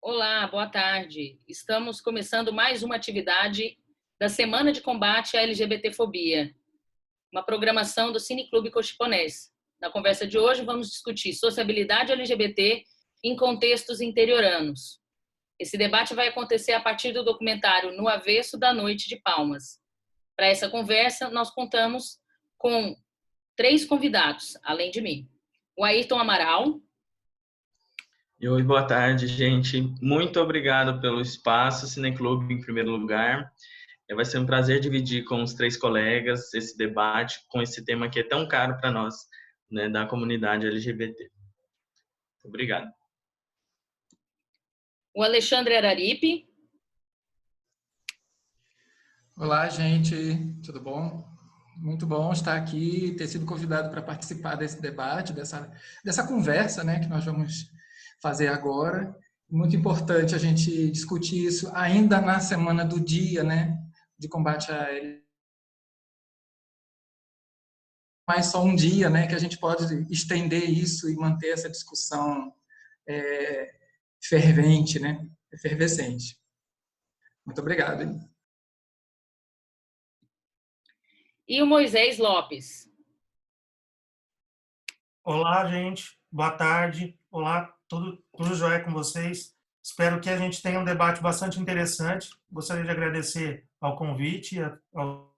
Olá, boa tarde. Estamos começando mais uma atividade da Semana de Combate à LGBTfobia, uma programação do Cineclube Cochiponés. Na conversa de hoje, vamos discutir sociabilidade LGBT em contextos interioranos. Esse debate vai acontecer a partir do documentário No Avesso da Noite de Palmas. Para essa conversa, nós contamos com 3 convidados, além de mim. O Ayrton Amaral. Oi, boa tarde, gente. Muito obrigado pelo espaço, Cineclube, em primeiro lugar. Vai ser um prazer dividir com os 3 colegas esse debate com esse tema que é tão caro para nós, né, da comunidade LGBT. Obrigado. O Alexandre Araripe. Olá, gente. Tudo bom? Muito bom estar aqui, ter sido convidado para participar desse debate, dessa conversa, né, que nós vamos fazer agora. Muito importante a gente discutir isso ainda na semana do dia, né, de combate a mais só um dia, né, que a gente pode estender isso e manter essa discussão fervente, né, efervescente. Muito obrigado. Hein? E o Moisés Lopes. Olá, gente. Boa tarde. Olá, tudo jóia com vocês? Espero que a gente tenha um debate bastante interessante. Gostaria de agradecer ao convite. O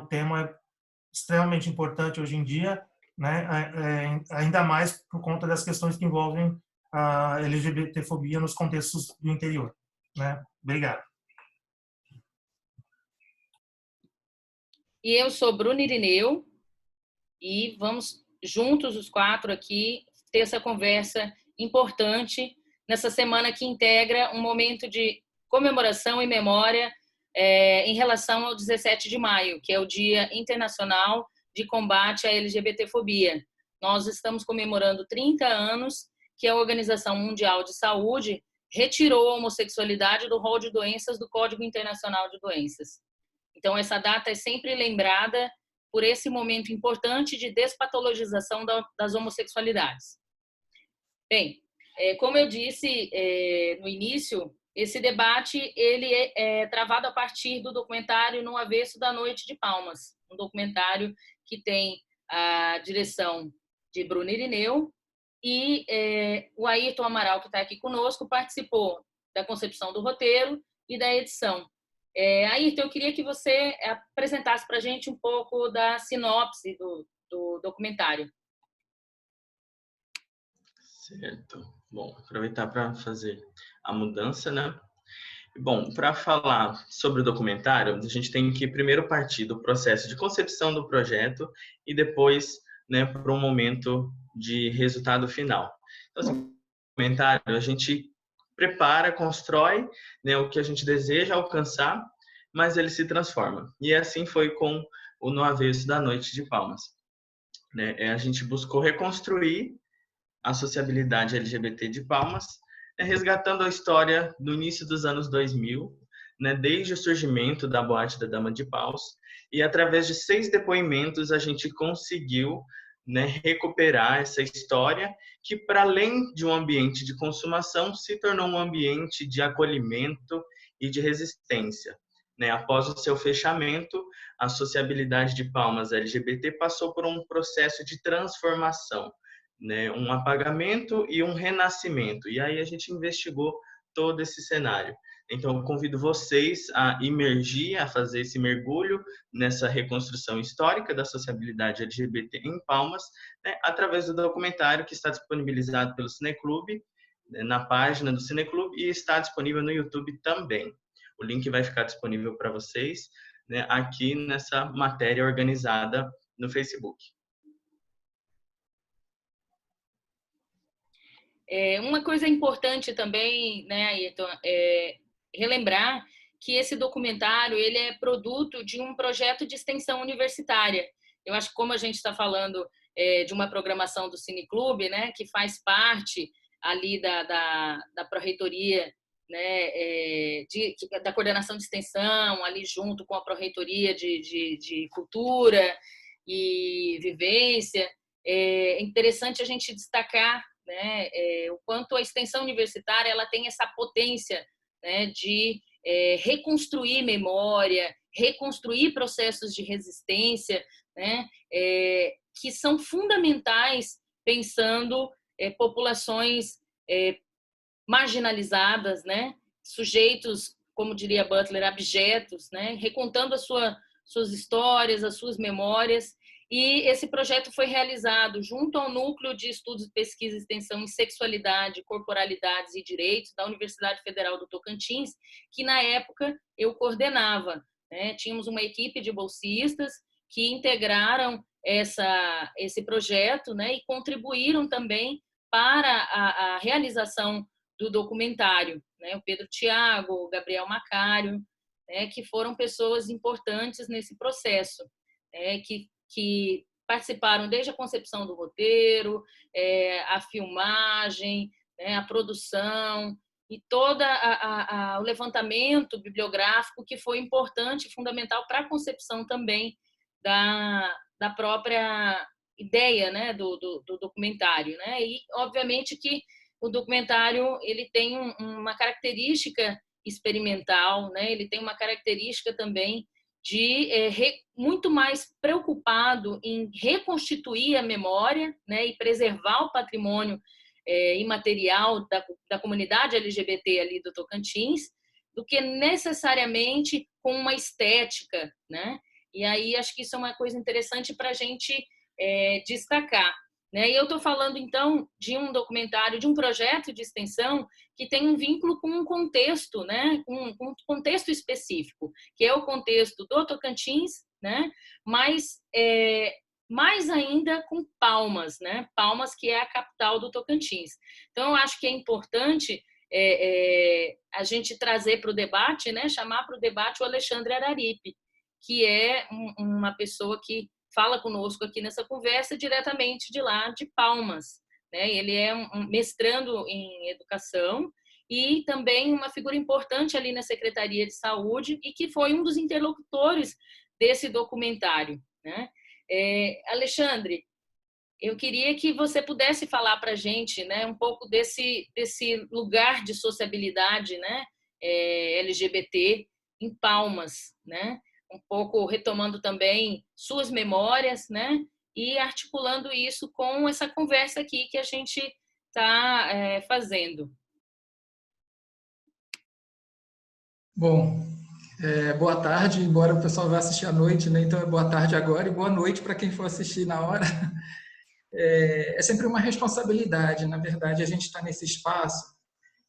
tema é extremamente importante hoje em dia, né? Ainda mais por conta das questões que envolvem a LGBTfobia nos contextos do interior. Né? Obrigado. E eu sou Bruna Irineu e vamos juntos os 4 aqui ter essa conversa importante nessa semana que integra um momento de comemoração e memória em relação ao 17 de maio, que é o Dia Internacional de Combate à LGBTfobia. Nós estamos comemorando 30 anos que a Organização Mundial de Saúde retirou a homossexualidade do rol de doenças do Código Internacional de Doenças. Então, essa data é sempre lembrada por esse momento importante de despatologização das homossexualidades. Bem, como eu disse no início, esse debate ele é travado a partir do documentário No Avesso da Noite de Palmas, um documentário que tem a direção de Bruna Irineu e o Ayrton Amaral, que está aqui conosco, participou da concepção do roteiro e da edição. Ayrton, eu queria que você apresentasse para a gente um pouco da sinopse do documentário. Certo. Bom, aproveitar para fazer a mudança, né? Bom, para falar sobre o documentário, a gente tem que primeiro partir do processo de concepção do projeto e depois, né, para um momento de resultado final. Então, assim, o documentário a gente prepara, constrói, né, o que a gente deseja alcançar, mas ele se transforma. E assim foi com o No Avesso da Noite de Palmas. Né? A gente buscou reconstruir a sociabilidade LGBT de Palmas, resgatando a história do início dos anos 2000, né, desde o surgimento da Boate da Dama de Paus, e através de 6 depoimentos a gente conseguiu, né, recuperar essa história que, para além de um ambiente de consumação, se tornou um ambiente de acolhimento e de resistência. Né? Após o seu fechamento, a sociabilidade de Palmas LGBT passou por um processo de transformação, né? Um apagamento e um renascimento. E aí a gente investigou todo esse cenário. Então, eu convido vocês a imergir, a fazer esse mergulho nessa reconstrução histórica da sociabilidade LGBT em Palmas, né, através do documentário que está disponibilizado pelo Cineclube, né, na página do Cineclube, e está disponível no YouTube também. O link vai ficar disponível para vocês, né, aqui nessa matéria organizada no Facebook. Uma coisa importante também, né, Ayrton, relembrar que esse documentário ele é produto de um projeto de extensão universitária. Eu acho que como a gente está falando de uma programação do Cineclube, né, que faz parte ali da pró-reitoria, né, da coordenação de extensão, ali junto com a pró-reitoria de cultura e vivência, é interessante a gente destacar né, o quanto a extensão universitária ela tem essa potência, né, de reconstruir memória, reconstruir processos de resistência, né, que são fundamentais pensando populações marginalizadas, né, sujeitos, como diria Butler, abjetos, né, recontando suas histórias, as suas memórias. E esse projeto foi realizado junto ao Núcleo de Estudos, Pesquisa e Extensão em Sexualidade, Corporalidades e Direitos da Universidade Federal do Tocantins, que na época eu coordenava, né? Tínhamos uma equipe de bolsistas que integraram esse projeto, né? E contribuíram também para a realização do documentário, né? O Pedro Thiago, o Gabriel Macário, né? Que foram pessoas importantes nesse processo, que participaram desde a concepção do roteiro, a filmagem, né, a produção e todo o levantamento bibliográfico que foi importante e fundamental para a concepção também da própria ideia, né, do documentário, né? E obviamente que o documentário ele tem uma característica experimental, né? Ele tem uma característica também de muito mais preocupado em reconstituir a memória, né, e preservar o patrimônio imaterial da comunidade LGBT ali do Tocantins, do que necessariamente com uma estética, né? E aí acho que isso é uma coisa interessante para a gente destacar, né? E eu estou falando, então, de um documentário, de um projeto de extensão que tem um vínculo com um contexto, né? Um contexto específico, que é o contexto do Tocantins, né? Mas mais ainda com Palmas, né? Palmas, que é a capital do Tocantins. Então, eu acho que é importante a gente trazer para o debate, né? Chamar para o debate o Alexandre Araripe, que é uma pessoa que fala conosco aqui nessa conversa diretamente de lá, de Palmas, né? Ele é um mestrando em educação e também uma figura importante ali na Secretaria de Saúde e que foi um dos interlocutores desse documentário, né? Alexandre, eu queria que você pudesse falar para a gente, né, um pouco desse lugar de sociabilidade, né, LGBT em Palmas, né? Um pouco retomando também suas memórias, né? E articulando isso com essa conversa aqui que a gente está fazendo. Bom, boa tarde, embora o pessoal vá assistir à noite, né? Então é boa tarde agora e boa noite para quem for assistir na hora. É sempre uma responsabilidade, na verdade, a gente está nesse espaço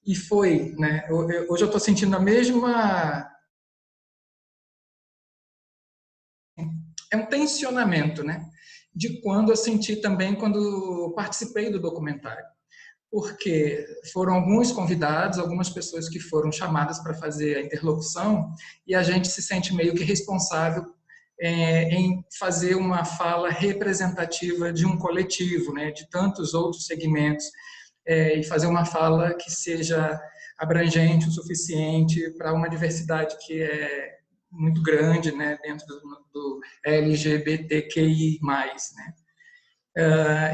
e foi, né? Hoje eu estou sentindo a mesma... É um tensionamento, né? De quando eu senti também quando participei do documentário. Porque foram alguns convidados, algumas pessoas que foram chamadas para fazer a interlocução e a gente se sente meio que responsável em fazer uma fala representativa de um coletivo, né? De tantos outros segmentos, e fazer uma fala que seja abrangente o suficiente para uma diversidade que é muito grande, né, dentro do LGBTQI+, né?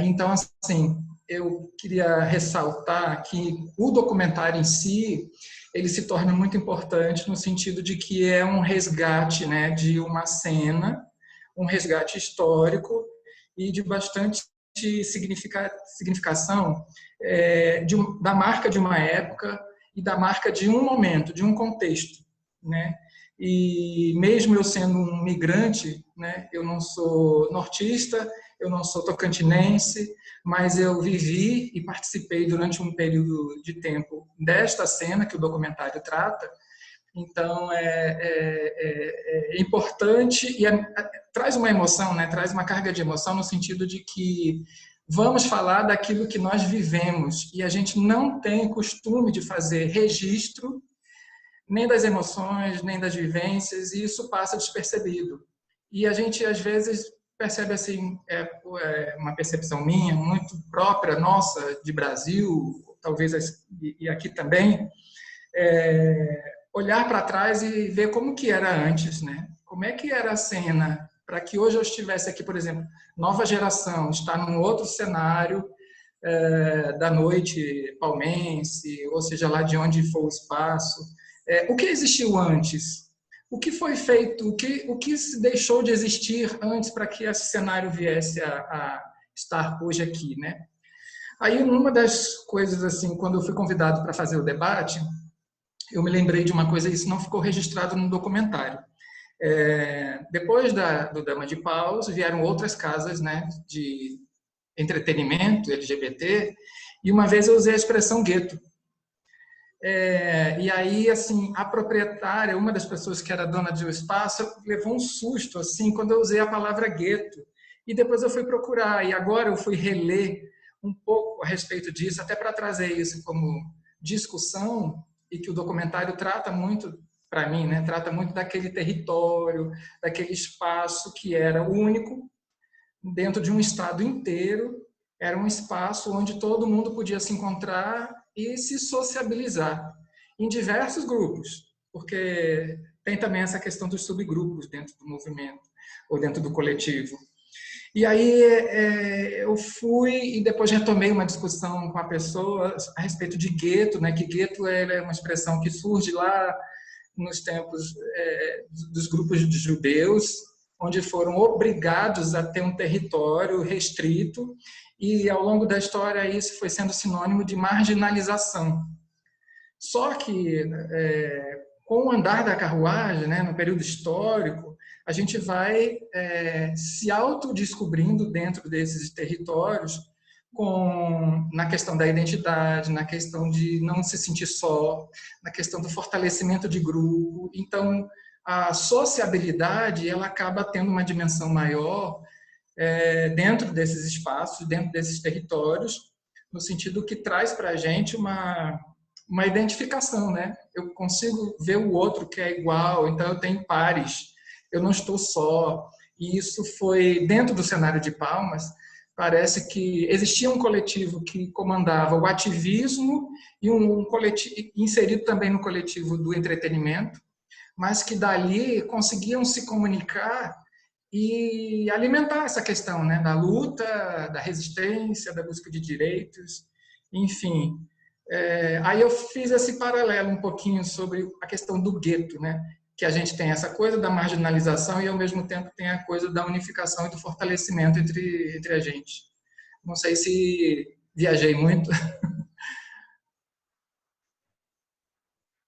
Então, assim, eu queria ressaltar que o documentário em si, ele se torna muito importante no sentido de que é um resgate, né, de uma cena, um resgate histórico e de bastante significação da marca de uma época e da marca de um momento, de um contexto, né? E mesmo eu sendo um migrante, né, eu não sou nortista, eu não sou tocantinense, mas eu vivi e participei durante um período de tempo desta cena que o documentário trata. Então, é importante e traz uma emoção, né, traz uma carga de emoção no sentido de que vamos falar daquilo que nós vivemos e a gente não tem costume de fazer registro nem das emoções, nem das vivências, e isso passa despercebido. E a gente, às vezes, percebe assim, uma percepção minha, muito própria, nossa, de Brasil, talvez e aqui também, olhar para trás e ver como que era antes, né? Como é que era a cena, para que hoje eu estivesse aqui, por exemplo, nova geração, está num outro cenário, da noite palmense, ou seja, lá de onde for o espaço. O que existiu antes? O que foi feito? O que se deixou de existir antes para que esse cenário viesse a estar hoje aqui, né? Aí, uma das coisas, assim, quando eu fui convidado para fazer o debate, eu me lembrei de uma coisa, e isso não ficou registrado no documentário. Depois do Dama de Paus, vieram outras casas, né, de entretenimento LGBT, e uma vez eu usei a expressão gueto. E aí, assim, a proprietária, uma das pessoas que era dona do espaço, levou um susto, assim, quando eu usei a palavra gueto. E depois eu fui procurar, e agora eu fui reler um pouco a respeito disso, até para trazer isso como discussão, e que o documentário trata muito, para mim, né, trata muito daquele território, daquele espaço que era único, dentro de um estado inteiro, era um espaço onde todo mundo podia se encontrar e se sociabilizar em diversos grupos, porque tem também essa questão dos subgrupos dentro do movimento ou dentro do coletivo. E aí eu fui e depois retomei uma discussão com a pessoa a respeito de gueto, né? Que gueto é uma expressão que surge lá nos tempos dos grupos de judeus, onde foram obrigados a ter um território restrito, e ao longo da história isso foi sendo sinônimo de marginalização. Só que com o andar da carruagem, né, no período histórico, a gente vai se autodescobrindo dentro desses territórios, na questão da identidade, na questão de não se sentir só, na questão do fortalecimento de grupo. Então, a sociabilidade ela acaba tendo uma dimensão maior dentro desses espaços, dentro desses territórios, no sentido que traz para a gente uma identificação, né? Eu consigo ver o outro que é igual, então eu tenho pares, eu não estou só. E isso foi, dentro do cenário de Palmas, parece que existia um coletivo que comandava o ativismo e um coletivo inserido também no coletivo do entretenimento, mas que dali conseguiam se comunicar e alimentar essa questão, né, da luta, da resistência, da busca de direitos, enfim. Aí eu fiz esse paralelo um pouquinho sobre a questão do gueto, né, que a gente tem essa coisa da marginalização e ao mesmo tempo tem a coisa da unificação e do fortalecimento entre a gente. Não sei se viajei muito.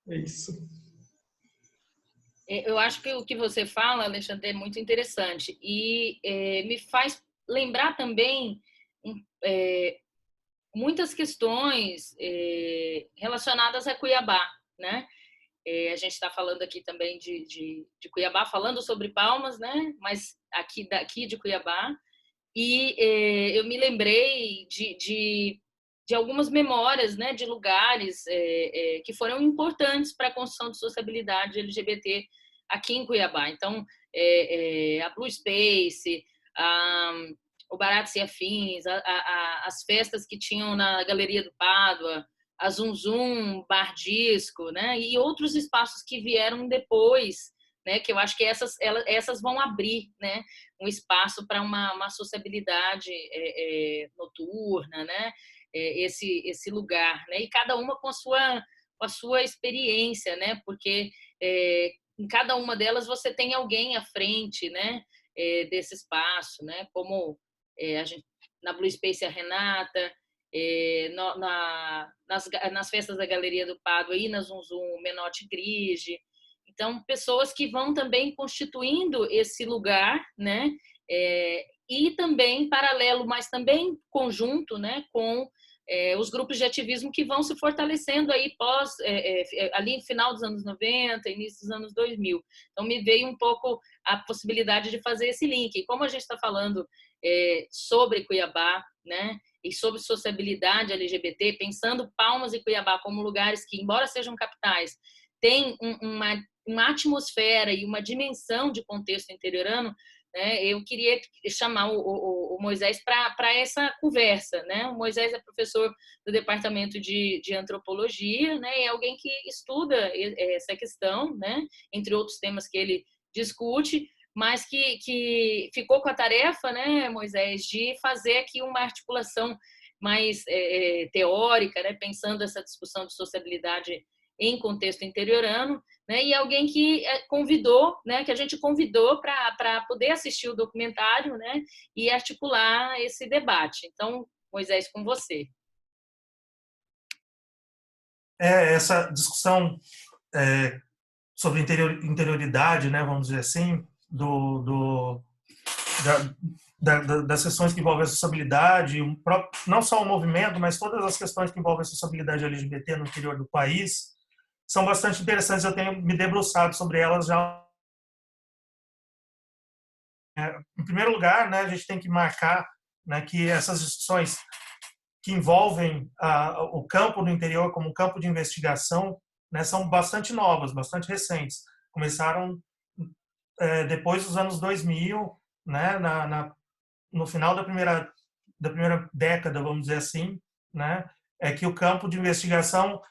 É isso. Eu acho que o que você fala, Alexandre, é muito interessante e me faz lembrar também muitas questões relacionadas a Cuiabá, né? A gente está falando aqui também de Cuiabá, falando sobre Palmas, né? Mas daqui de Cuiabá. E eu me lembrei de algumas memórias, né? De lugares que foram importantes para a construção de sociabilidade LGBT aqui em Cuiabá. Então, a Blue Space, o Baratos e Afins, as festas que tinham na Galeria do Pádua, a Zum Zum, Bar Disco, né? E outros espaços que vieram depois, né? Que eu acho que essas vão abrir, né? Um espaço para uma sociabilidade noturna, né? Esse lugar, né? E cada uma com a sua experiência, né? Porque em cada uma delas você tem alguém à frente, né? Desse espaço, né? Como a gente, na Blue Space a Renata, nas festas da Galeria do Pádua e na Zum Zum, Menotti Grige. Então, pessoas que vão também constituindo esse lugar, né? E também paralelo, mas também conjunto, né? Com os grupos de ativismo que vão se fortalecendo aí ali no final dos anos 90, início dos anos 2000. Então, me veio um pouco a possibilidade de fazer esse link. E como a gente está falando sobre Cuiabá, né? E sobre sociabilidade LGBT, pensando Palmas e Cuiabá como lugares que, embora sejam capitais, têm uma atmosfera e uma dimensão de contexto interiorano, né? Eu queria chamar o Moisés para essa conversa, né? O Moisés é professor do Departamento de Antropologia, né? E é alguém que estuda essa questão, né? Entre outros temas que ele discute, mas que ficou com a tarefa, né, Moisés, de fazer aqui uma articulação mais teórica, né, pensando essa discussão de sociabilidade em contexto interiorano, né, e alguém que convidou, né, que a gente convidou para poder assistir o documentário, né, e articular esse debate. Então, Moisés, com você. Essa discussão sobre interioridade, né, vamos dizer assim, das questões que envolvem a sociabilidade, não só o movimento, mas todas as questões que envolvem a sociabilidade LGBT no interior do país, são bastante interessantes. Eu tenho me debruçado sobre elas já. Em primeiro lugar, né, a gente tem que marcar, né, que essas discussões que envolvem o campo no interior como um campo de investigação, né, são bastante novas, bastante recentes. Começaram depois dos anos 2000, né, no final da primeira década, vamos dizer assim, né, é que o campo de investigação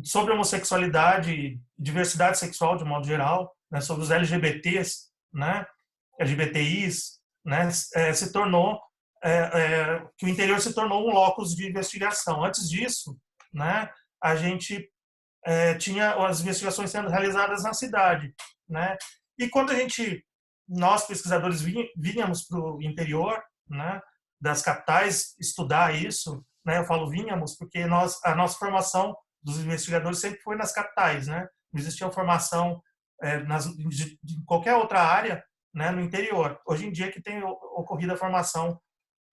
sobre homossexualidade, diversidade sexual de modo geral, né, sobre os LGBTs, né, LGBTIs, né, se tornou que o interior se tornou um locus de investigação. Antes disso, né, a gente tinha as investigações sendo realizadas na cidade, né, e quando nós pesquisadores vínhamos para o interior, né, das capitais estudar isso, né, eu falo vínhamos porque a nossa formação dos investigadores sempre foi nas capitais, né, não existia formação de qualquer outra área, né, no interior. Hoje em dia que tem ocorrido a formação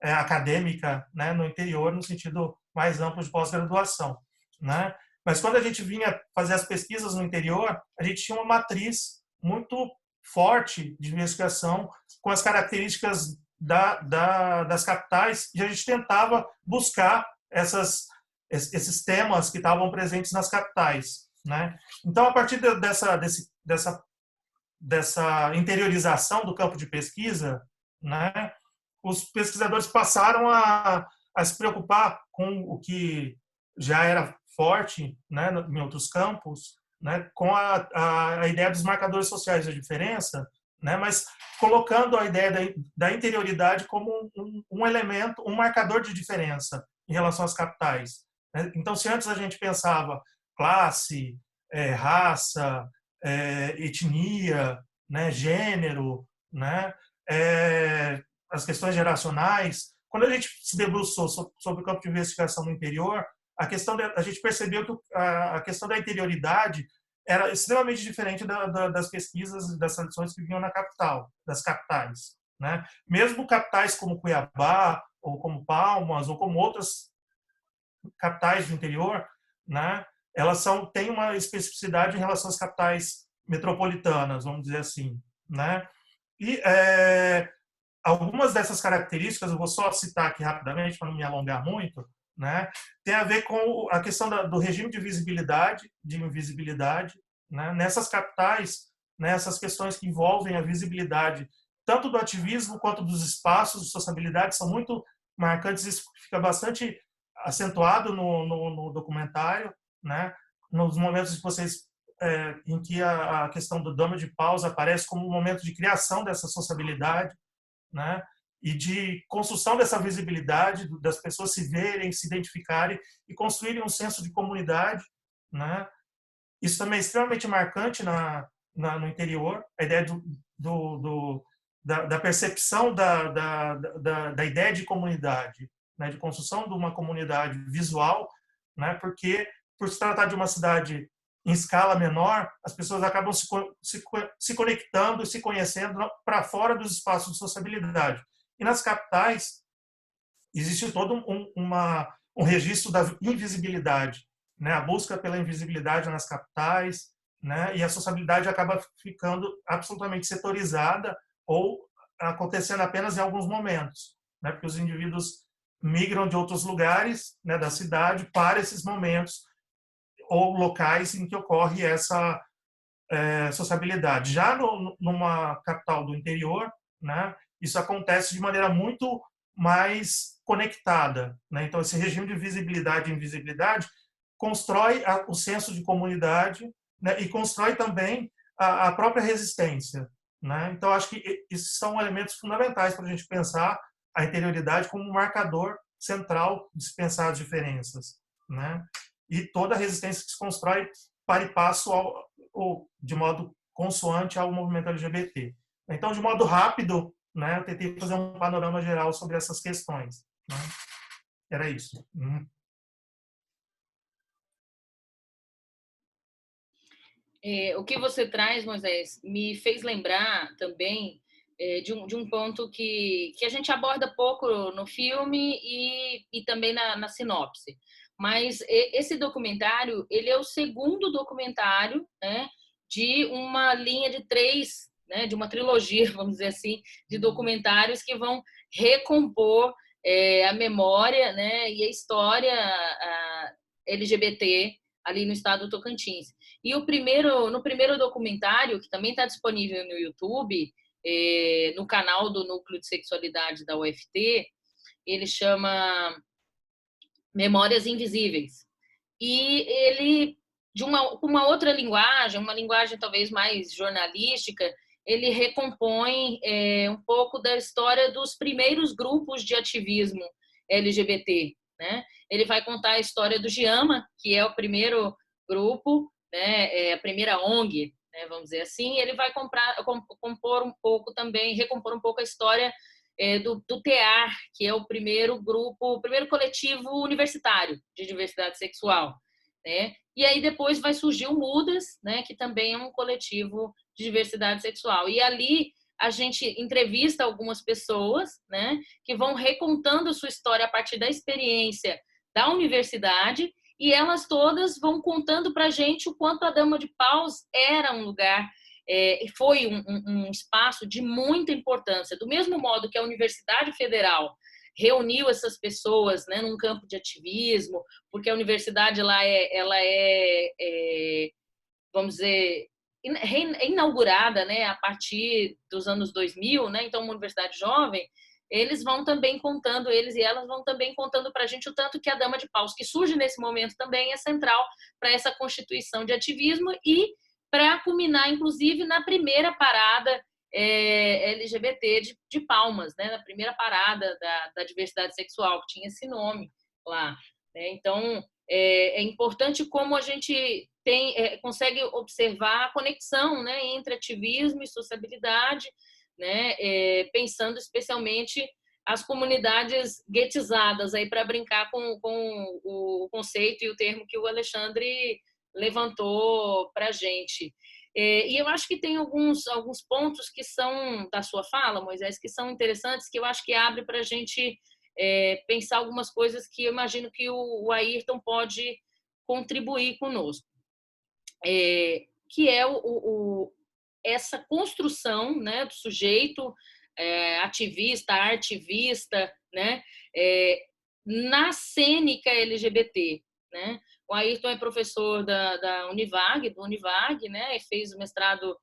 acadêmica, né, no interior, no sentido mais amplo de pós-graduação, né? Mas quando a gente vinha fazer as pesquisas no interior, a gente tinha uma matriz muito forte de investigação com as características das capitais, e a gente tentava buscar esses temas que estavam presentes nas capitais, né? Então, a partir dessa interiorização do campo de pesquisa, né, os pesquisadores passaram a se preocupar com o que já era forte, né, em outros campos, né, com a ideia dos marcadores sociais da diferença, né, mas colocando a ideia da interioridade como um elemento, um marcador de diferença em relação às capitais, né? Então, se antes a gente pensava classe, raça, etnia, né, gênero, né, as questões geracionais, quando a gente se debruçou sobre o campo de investigação no interior, a gente percebeu que a questão da interioridade era extremamente diferente das pesquisas, das tradições que vinham das capitais, né? Mesmo capitais como Cuiabá, ou como Palmas, ou como outras capitais do interior, né, elas têm uma especificidade em relação às capitais metropolitanas, vamos dizer assim, né? E algumas dessas características, eu vou só citar aqui rapidamente para não me alongar muito, né, tem a ver com a questão do regime de visibilidade, de invisibilidade, né, nessas capitais, né, essas questões que envolvem a visibilidade tanto do ativismo quanto dos espaços de sociabilidade são muito marcantes. Isso fica bastante acentuado no documentário, né, nos momentos em que a questão do dama de paus aparece como um momento de criação dessa sociabilidade, né, e de construção dessa visibilidade, das pessoas se verem, se identificarem e construírem um senso de comunidade, né? Isso também é extremamente marcante no interior, a ideia da percepção da ideia de comunidade, né? De construção de uma comunidade visual, né? Porque, por se tratar de uma cidade em escala menor, as pessoas acabam se conectando e se conhecendo para fora dos espaços de sociabilidade. E nas capitais, existe todo um registro da invisibilidade, né? A busca pela invisibilidade nas capitais, né? E a sociabilidade acaba ficando absolutamente setorizada ou acontecendo apenas em alguns momentos, né? Porque os indivíduos migram de outros lugares, né, da cidade para esses momentos ou locais em que ocorre essa sociabilidade. Já numa capital do interior, né, isso acontece de maneira muito mais conectada, né? Então, esse regime de visibilidade e invisibilidade constrói o senso de comunidade, né, e constrói também a própria resistência, né? Então, acho que esses são elementos fundamentais para a gente pensar a interioridade como um marcador central de se pensar as diferenças, né? E toda a resistência que se constrói para e passo ou de modo consoante ao movimento LGBT. Então, de modo rápido, né, eu tentei fazer um panorama geral sobre essas questões, né? Era isso. O que você traz, Moisés, me fez lembrar também de um ponto que a gente aborda pouco no filme e também na sinopse. Mas esse documentário, ele é o segundo documentário, né, de uma linha de 3, né, de uma trilogia, vamos dizer assim, de documentários que vão recompor a memória, né, e a história LGBT ali no estado do Tocantins. E no primeiro documentário, que também está disponível no YouTube, no canal do Núcleo de Sexualidade da UFT, ele chama Memórias Invisíveis. E ele, com uma outra linguagem, uma linguagem talvez mais jornalística, ele recompõe um pouco da história dos primeiros grupos de ativismo LGBT, né? Ele vai contar a história do Giama, que é o primeiro grupo, né? A primeira ONG, né? Vamos dizer assim. Ele vai recompor um pouco a história do TEAR, que é o primeiro grupo, o primeiro coletivo universitário de diversidade sexual, né? E aí depois vai surgir o MUDAS, né? Que também é um coletivo de diversidade sexual. E ali a gente entrevista algumas pessoas, né, que vão recontando sua história a partir da experiência da universidade, e elas todas vão contando para a gente o quanto a Dama de Paus era um lugar, foi um espaço de muita importância. Do mesmo modo que a Universidade Federal reuniu essas pessoas, né, num campo de ativismo, porque a universidade lá vamos dizer, inaugurada, né, a partir dos anos 2000, né, então uma universidade jovem, eles e elas vão também contando para a gente o tanto que a Dama de Paus, que surge nesse momento também, é central para essa constituição de ativismo e para culminar, inclusive, na primeira parada LGBT de Palmas, né, na primeira parada da diversidade sexual, que tinha esse nome lá, né? Então, é importante como a gente consegue observar a conexão, né, entre ativismo e sociabilidade, né, pensando especialmente as comunidades guetizadas, aí para brincar com o conceito e o termo que o Alexandre levantou para a gente. E eu acho que tem alguns pontos que são da sua fala, Moisés, que são interessantes, que eu acho que abre para a gente pensar algumas coisas que eu imagino que o Ayrton pode contribuir conosco. Que é essa construção, né, do sujeito ativista, artivista, né, na cênica LGBT, né? O Ayrton é professor da Univag, né, e fez o mestrado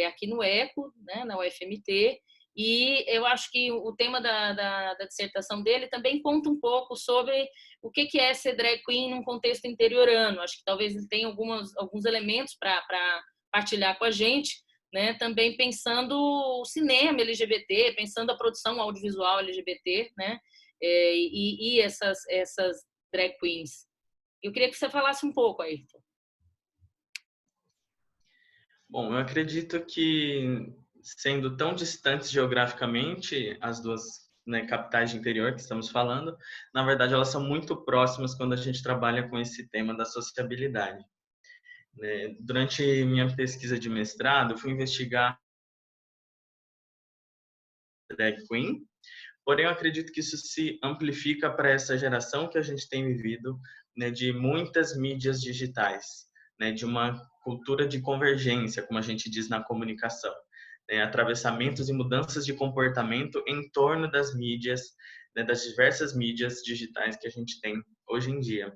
aqui no ECO, né, na UFMT, e eu acho que o tema da dissertação dele também conta um pouco sobre o que é ser drag queen num contexto interiorano. Acho que talvez ele tenha alguns elementos para partilhar com a gente, né? Também pensando o cinema LGBT, pensando a produção audiovisual LGBT, né? E essas drag queens. Eu queria que você falasse um pouco, Ayrton. Bom, eu acredito que, sendo tão distantes geograficamente, as duas, né, capitais de interior que estamos falando, na verdade elas são muito próximas quando a gente trabalha com esse tema da sociabilidade. Durante minha pesquisa de mestrado, eu fui investigar drag queen, porém eu acredito que isso se amplifica para essa geração que a gente tem vivido, né, de muitas mídias digitais, né, de uma cultura de convergência, como a gente diz na comunicação, né, atravessamentos e mudanças de comportamento em torno das mídias, né, das diversas mídias digitais que a gente tem hoje em dia.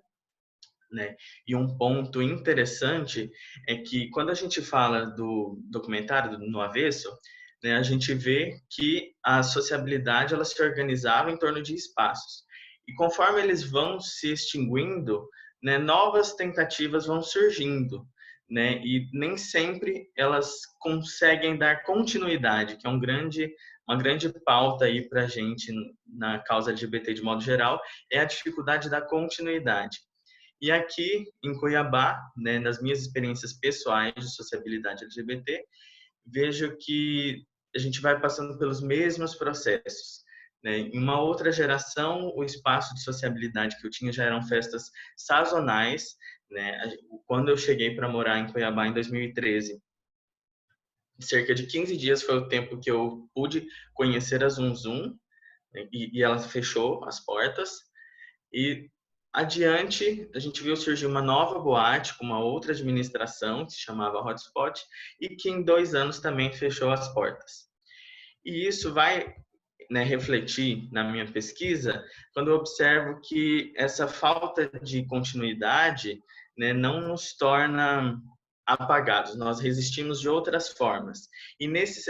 Né? E um ponto interessante é que quando a gente fala do documentário No Avesso, né, a gente vê que a sociabilidade ela se organizava em torno de espaços. E conforme eles vão se extinguindo, né, novas tentativas vão surgindo, né, e nem sempre elas conseguem dar continuidade, que é uma uma grande pauta aí para a gente na causa LGBT de modo geral é a dificuldade da continuidade. E aqui em Cuiabá, né, nas minhas experiências pessoais de sociabilidade LGBT, vejo que a gente vai passando pelos mesmos processos, né? Em uma outra geração, o espaço de sociabilidade que eu tinha já eram festas sazonais, né? Quando eu cheguei para morar em Cuiabá em 2013, cerca de 15 dias foi o tempo que eu pude conhecer a Zum Zum, né? E ela fechou as portas. E adiante, a gente viu surgir uma nova boate com uma outra administração, que se chamava Hotspot, e que em 2 anos também fechou as portas. E isso vai, né, refletir na minha pesquisa quando eu observo que essa falta de continuidade, né, não nos torna apagados, nós resistimos de outras formas. E nesse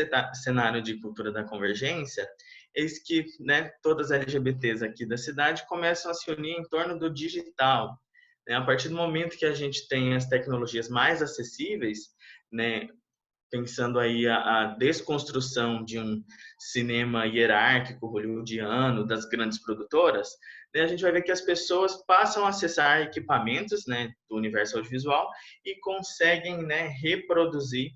cenário de cultura da convergência, eis que, né, todas as LGBTs aqui da cidade começam a se unir em torno do digital. Né? A partir do momento que a gente tem as tecnologias mais acessíveis, né, pensando aí a desconstrução de um cinema hierárquico hollywoodiano das grandes produtoras, né, a gente vai ver que as pessoas passam a acessar equipamentos, né, do universo audiovisual e conseguem, né, reproduzir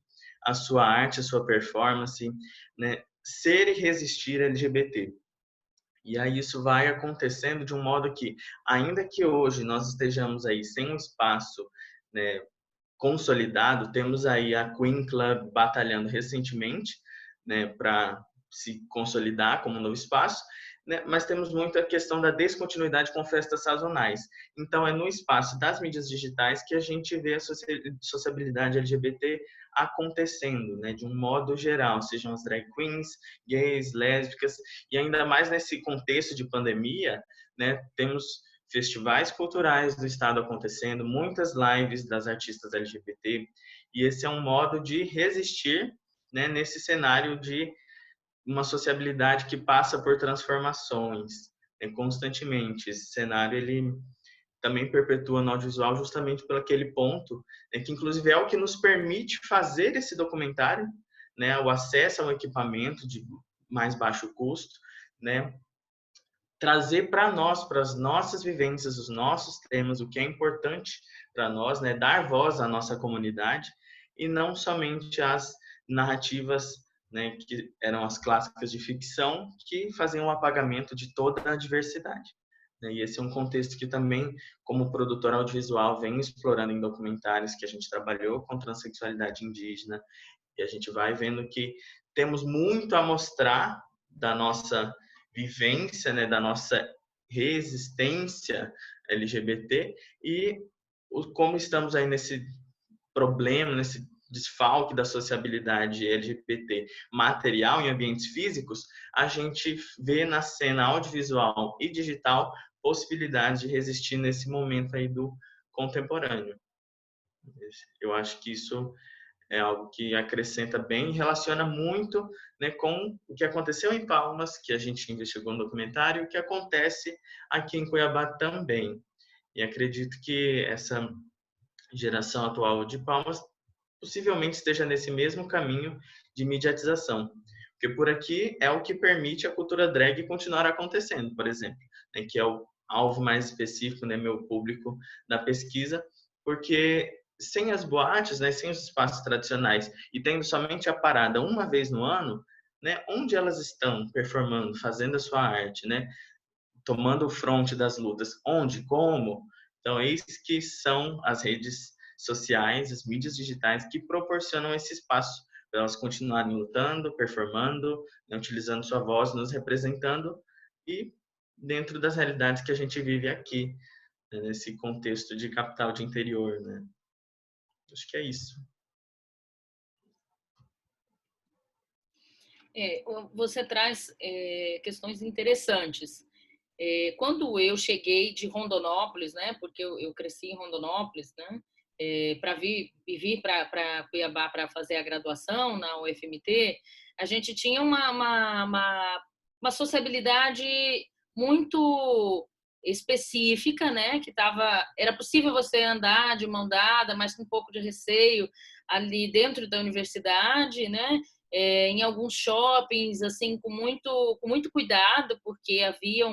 a sua arte, a sua performance, né, ser e resistir LGBT. E aí isso vai acontecendo de um modo que, ainda que hoje nós estejamos aí sem um espaço, né, consolidado, temos aí a Queen Club batalhando recentemente, né, para se consolidar como novo espaço, né, mas temos muito a questão da descontinuidade com festas sazonais. Então, é no espaço das mídias digitais que a gente vê a sociabilidade LGBT acontecendo, né, de um modo geral, sejam as drag queens, gays, lésbicas, e ainda mais nesse contexto de pandemia, né, temos festivais culturais do estado acontecendo, muitas lives das artistas LGBT, e esse é um modo de resistir, né, nesse cenário de uma sociabilidade que passa por transformações, né, constantemente. Esse cenário ele também perpetua no audiovisual justamente por aquele ponto, né, que inclusive é o que nos permite fazer esse documentário, né, o acesso a um equipamento de mais baixo custo, né, trazer para nós, para as nossas vivências, os nossos temas, o que é importante para nós, né? Dar voz à nossa comunidade e não somente as narrativas, né, que eram as clássicas de ficção, que faziam o apagamento de toda a diversidade. Né? E esse é um contexto que também, como produtor audiovisual, vem explorando em documentários que a gente trabalhou com transexualidade indígena, e a gente vai vendo que temos muito a mostrar da nossa vivência, né, da nossa resistência LGBT e como estamos aí nesse problema, nesse desfalque da sociabilidade LGBT material em ambientes físicos, a gente vê na cena audiovisual e digital possibilidade de resistir nesse momento aí do contemporâneo. Eu acho que isso é algo que acrescenta bem e relaciona muito, né, com o que aconteceu em Palmas, que a gente investigou no documentário, e o que acontece aqui em Cuiabá também. E acredito que essa geração atual de Palmas possivelmente esteja nesse mesmo caminho de mediatização. Porque por aqui é o que permite a cultura drag continuar acontecendo, por exemplo, né, que é o alvo mais específico, né, meu público da pesquisa, porque sem as boates, né, sem os espaços tradicionais e tendo somente a parada uma vez no ano, né, onde elas estão performando, fazendo a sua arte, né, tomando o fronte das lutas, onde, como? Então, eis que são as redes sociais, as mídias digitais que proporcionam esse espaço para elas continuarem lutando, performando, né, utilizando sua voz, nos representando e dentro das realidades que a gente vive aqui, né, nesse contexto de capital de interior, né? Acho que é isso. Você traz questões interessantes. Quando eu cheguei de Rondonópolis, né, porque eu cresci em Rondonópolis, né, para vir para Cuiabá para fazer a graduação na UFMT, a gente tinha uma sociabilidade muito específica, né, que era possível você andar de mão dada, mas com um pouco de receio ali dentro da universidade, né, em alguns shoppings, assim, com muito cuidado, porque havia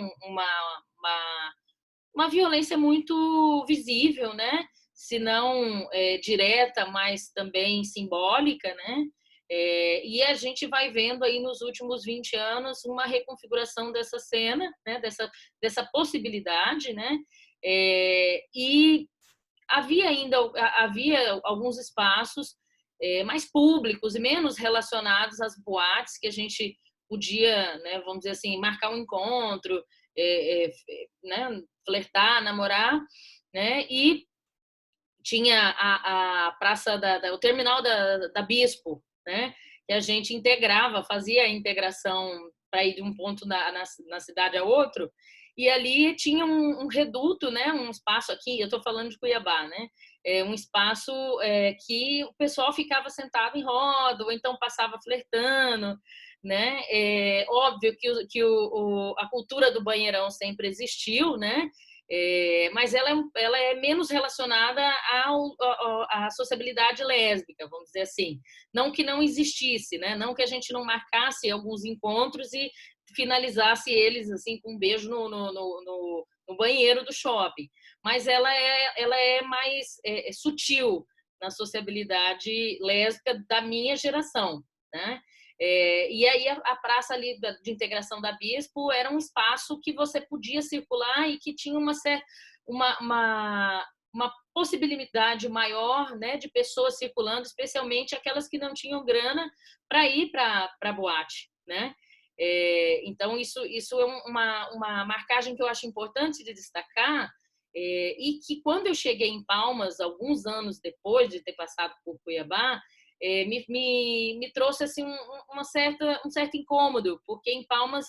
uma violência muito visível, né? Se não direta, mas também simbólica, né? E a gente vai vendo aí nos últimos 20 anos uma reconfiguração dessa cena, né? Dessa possibilidade, né? E havia alguns espaços mais públicos e menos relacionados às boates, que a gente podia, né, vamos dizer assim, marcar um encontro, né, flertar, namorar, né? E tinha a praça o terminal da Bispo, né? Que a gente integrava, fazia a integração para ir de um ponto na cidade a outro. E ali tinha um reduto, né? Um espaço aqui, eu estou falando de Cuiabá, né? Um espaço que o pessoal ficava sentado em roda, ou então passava flertando, né? Óbvio que a cultura do banheirão sempre existiu, né? Mas ela é menos relacionada à sociabilidade lésbica, vamos dizer assim. Não que não existisse, né? Não que a gente não marcasse alguns encontros e finalizasse eles assim com um beijo no banheiro do shopping. Mas ela é mais sutil na sociabilidade lésbica da minha geração, né? E aí a praça ali de integração da Bispo era um espaço que você podia circular e que tinha uma possibilidade maior, né, de pessoas circulando, especialmente aquelas que não tinham grana para ir para a boate, né? Então isso é uma marcagem que eu acho importante de destacar, e que quando eu cheguei em Palmas, alguns anos depois de ter passado por Cuiabá, me trouxe assim um certo incômodo, porque em Palmas,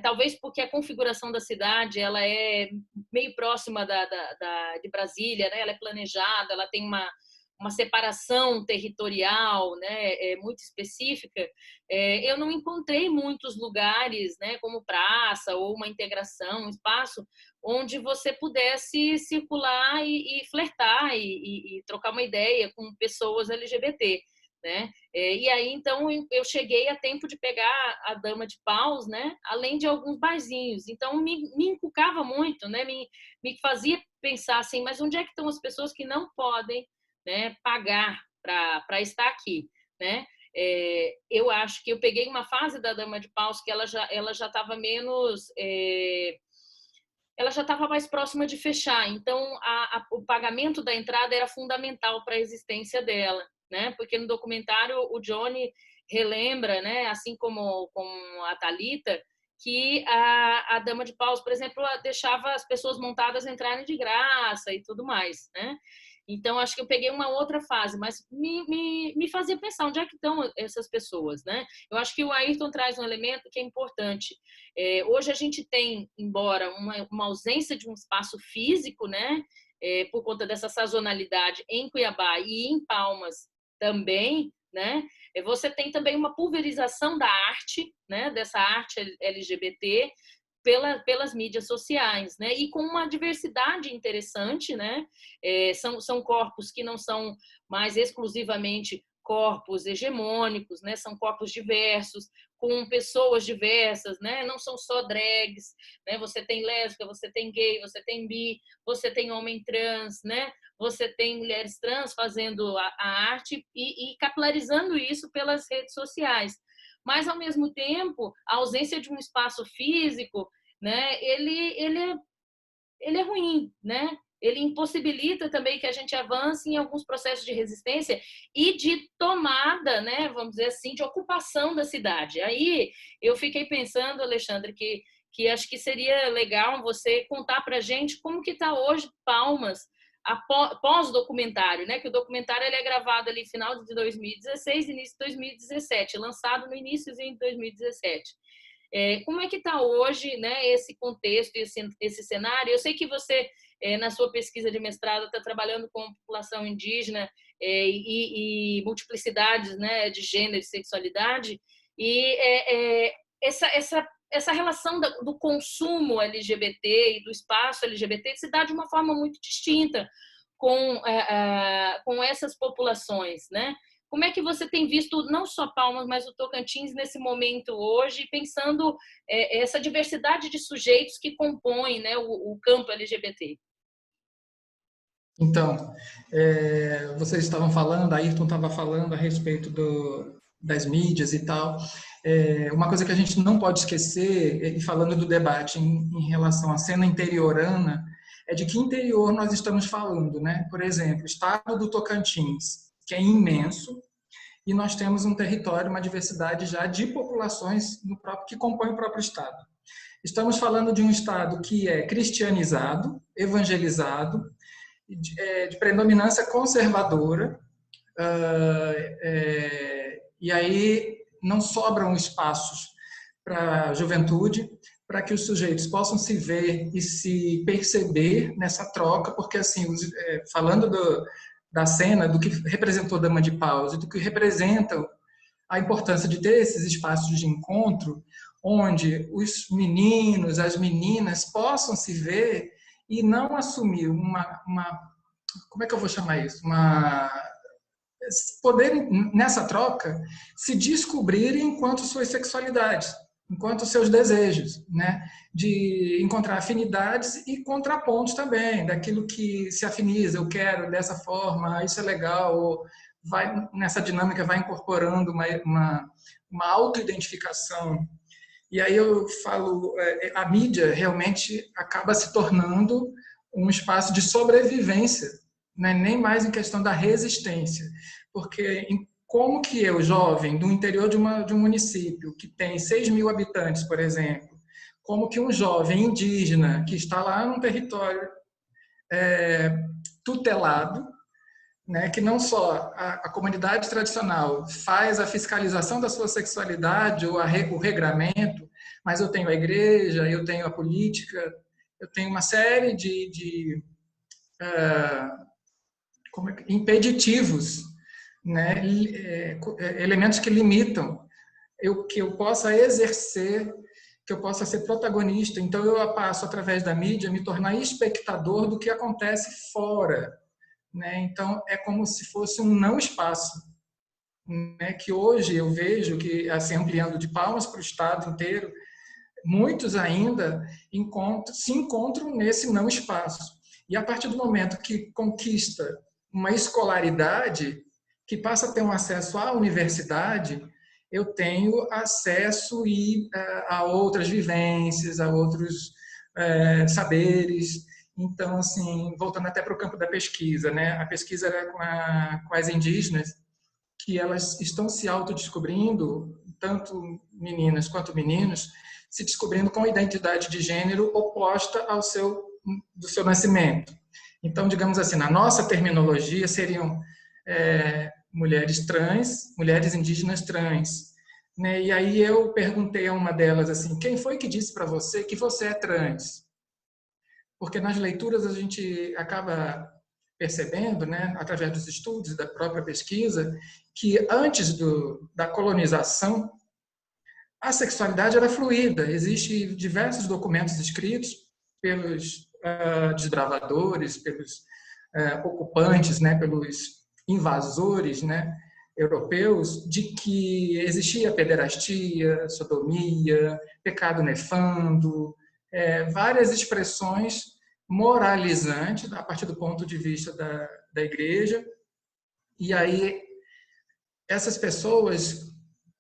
talvez porque a configuração da cidade ela é meio próxima de Brasília, né? Ela é planejada, ela tem uma separação territorial, né, muito específica. Eu não encontrei muitos lugares, né, como praça ou uma integração, um espaço onde você pudesse circular e flertar e trocar uma ideia com pessoas LGBT, né? E aí então eu cheguei a tempo de pegar a Dama de Paus, né? Além de alguns barzinhos. Então me encucava muito, né? Me fazia pensar assim, mas onde é que estão as pessoas que não podem, né, pagar para estar aqui, né? Eu acho que eu peguei uma fase da Dama de Paus que ela já estava menos, ela já estava mais próxima de fechar. Então o pagamento da entrada era fundamental para a existência dela, né? Porque no documentário o Johnny relembra, né, assim como a Thalita, que a Dama de Paus, por exemplo, deixava as pessoas montadas entrarem de graça e tudo mais, né? Então, acho que eu peguei uma outra fase, mas me fazia pensar onde é que estão essas pessoas, né? Eu acho que o Ayrton traz um elemento que é importante. Hoje a gente tem, embora uma ausência de um espaço físico, né? Por conta dessa sazonalidade em Cuiabá e em Palmas também, né? Você tem também uma pulverização da arte, né? Dessa arte LGBT, pelas mídias sociais, né? E com uma diversidade interessante, né? São corpos que não são mais exclusivamente corpos hegemônicos, né? São corpos diversos, com pessoas diversas, né? Não são só drags, né? Você tem lésbica, você tem gay, você tem bi, você tem homem trans, né? Você tem mulheres trans fazendo a arte e capilarizando isso pelas redes sociais. Mas, ao mesmo tempo, a ausência de um espaço físico, né, ele é ruim, né? Ele impossibilita também que a gente avance em alguns processos de resistência e de tomada, né, vamos dizer assim, de ocupação da cidade. Aí eu fiquei pensando, Alexandre, que acho que seria legal você contar para a gente como que está hoje Palmas, pós-documentário, né? Que o documentário ele é gravado ali final de 2016, início de 2017, lançado no início de 2017. Como é que está hoje, né, esse contexto, esse cenário? Eu sei que você, na sua pesquisa de mestrado, está trabalhando com população indígena e multiplicidades, né, de gênero e sexualidade, e essa relação do consumo LGBT e do espaço LGBT se dá de uma forma muito distinta com essas populações, né? Como é que você tem visto não só Palmas, mas o Tocantins nesse momento hoje, pensando essa diversidade de sujeitos que compõem, né, o campo LGBT? Então, vocês estavam falando, a Ayrton estava falando a respeito das mídias e tal. Uma coisa que a gente não pode esquecer, e falando do debate em relação à cena interiorana, é de que interior nós estamos falando, né? Por exemplo, o estado do Tocantins, que é imenso, e nós temos um território, uma diversidade já de populações que compõem o próprio estado. Estamos falando de um estado que é cristianizado, evangelizado, de predominância conservadora, e aí não sobram espaços para a juventude, para que os sujeitos possam se ver e se perceber nessa troca, porque, assim, falando da cena, do que representou Dama de Paus e do que representa a importância de ter esses espaços de encontro, onde os meninos, as meninas possam se ver e não assumir como é que eu vou chamar isso? Poderem, nessa troca, se descobrirem enquanto suas sexualidades, enquanto seus desejos, né? De encontrar afinidades e contrapontos também, daquilo que se afiniza, eu quero dessa forma, isso é legal, ou nessa dinâmica vai incorporando uma autoidentificação. E aí eu falo, a mídia realmente acaba se tornando um espaço de sobrevivência, né? Nem mais em questão da resistência, porque como que eu, jovem, do interior de um município que tem 6.000 habitantes, por exemplo, como que um jovem indígena que está lá num território tutelado, né, que não só a comunidade tradicional faz a fiscalização da sua sexualidade ou o regramento, mas eu tenho a igreja, eu tenho a política, eu tenho uma série de impeditivos, né, elementos que limitam que eu possa exercer, que eu possa ser protagonista. Então, eu passo, através da mídia, me tornar espectador do que acontece fora, né? Então, é como se fosse um não espaço, né? Que hoje eu vejo que, assim, ampliando de Palmas para o estado inteiro, muitos ainda se encontram nesse não espaço. E a partir do momento que conquista uma escolaridade, que passa a ter um acesso à universidade, eu tenho acesso a outras vivências, a outros saberes. Então, assim, voltando até para o campo da pesquisa, né? A pesquisa era com as indígenas, que elas estão se autodescobrindo, tanto meninas quanto meninos, se descobrindo com a identidade de gênero oposta do seu nascimento. Então, digamos assim, na nossa terminologia seriam mulheres trans, mulheres indígenas trans, né? E aí eu perguntei a uma delas assim, quem foi que disse para você que você é trans? Porque nas leituras a gente acaba percebendo, né, através dos estudos, da própria pesquisa, que antes da colonização, a sexualidade era fluida. Existem diversos documentos escritos pelos desbravadores, pelos ocupantes, né, pelos invasores, né, europeus, de que existia pederastia, sodomia, pecado nefando, várias expressões moralizantes a partir do ponto de vista da igreja. E aí essas pessoas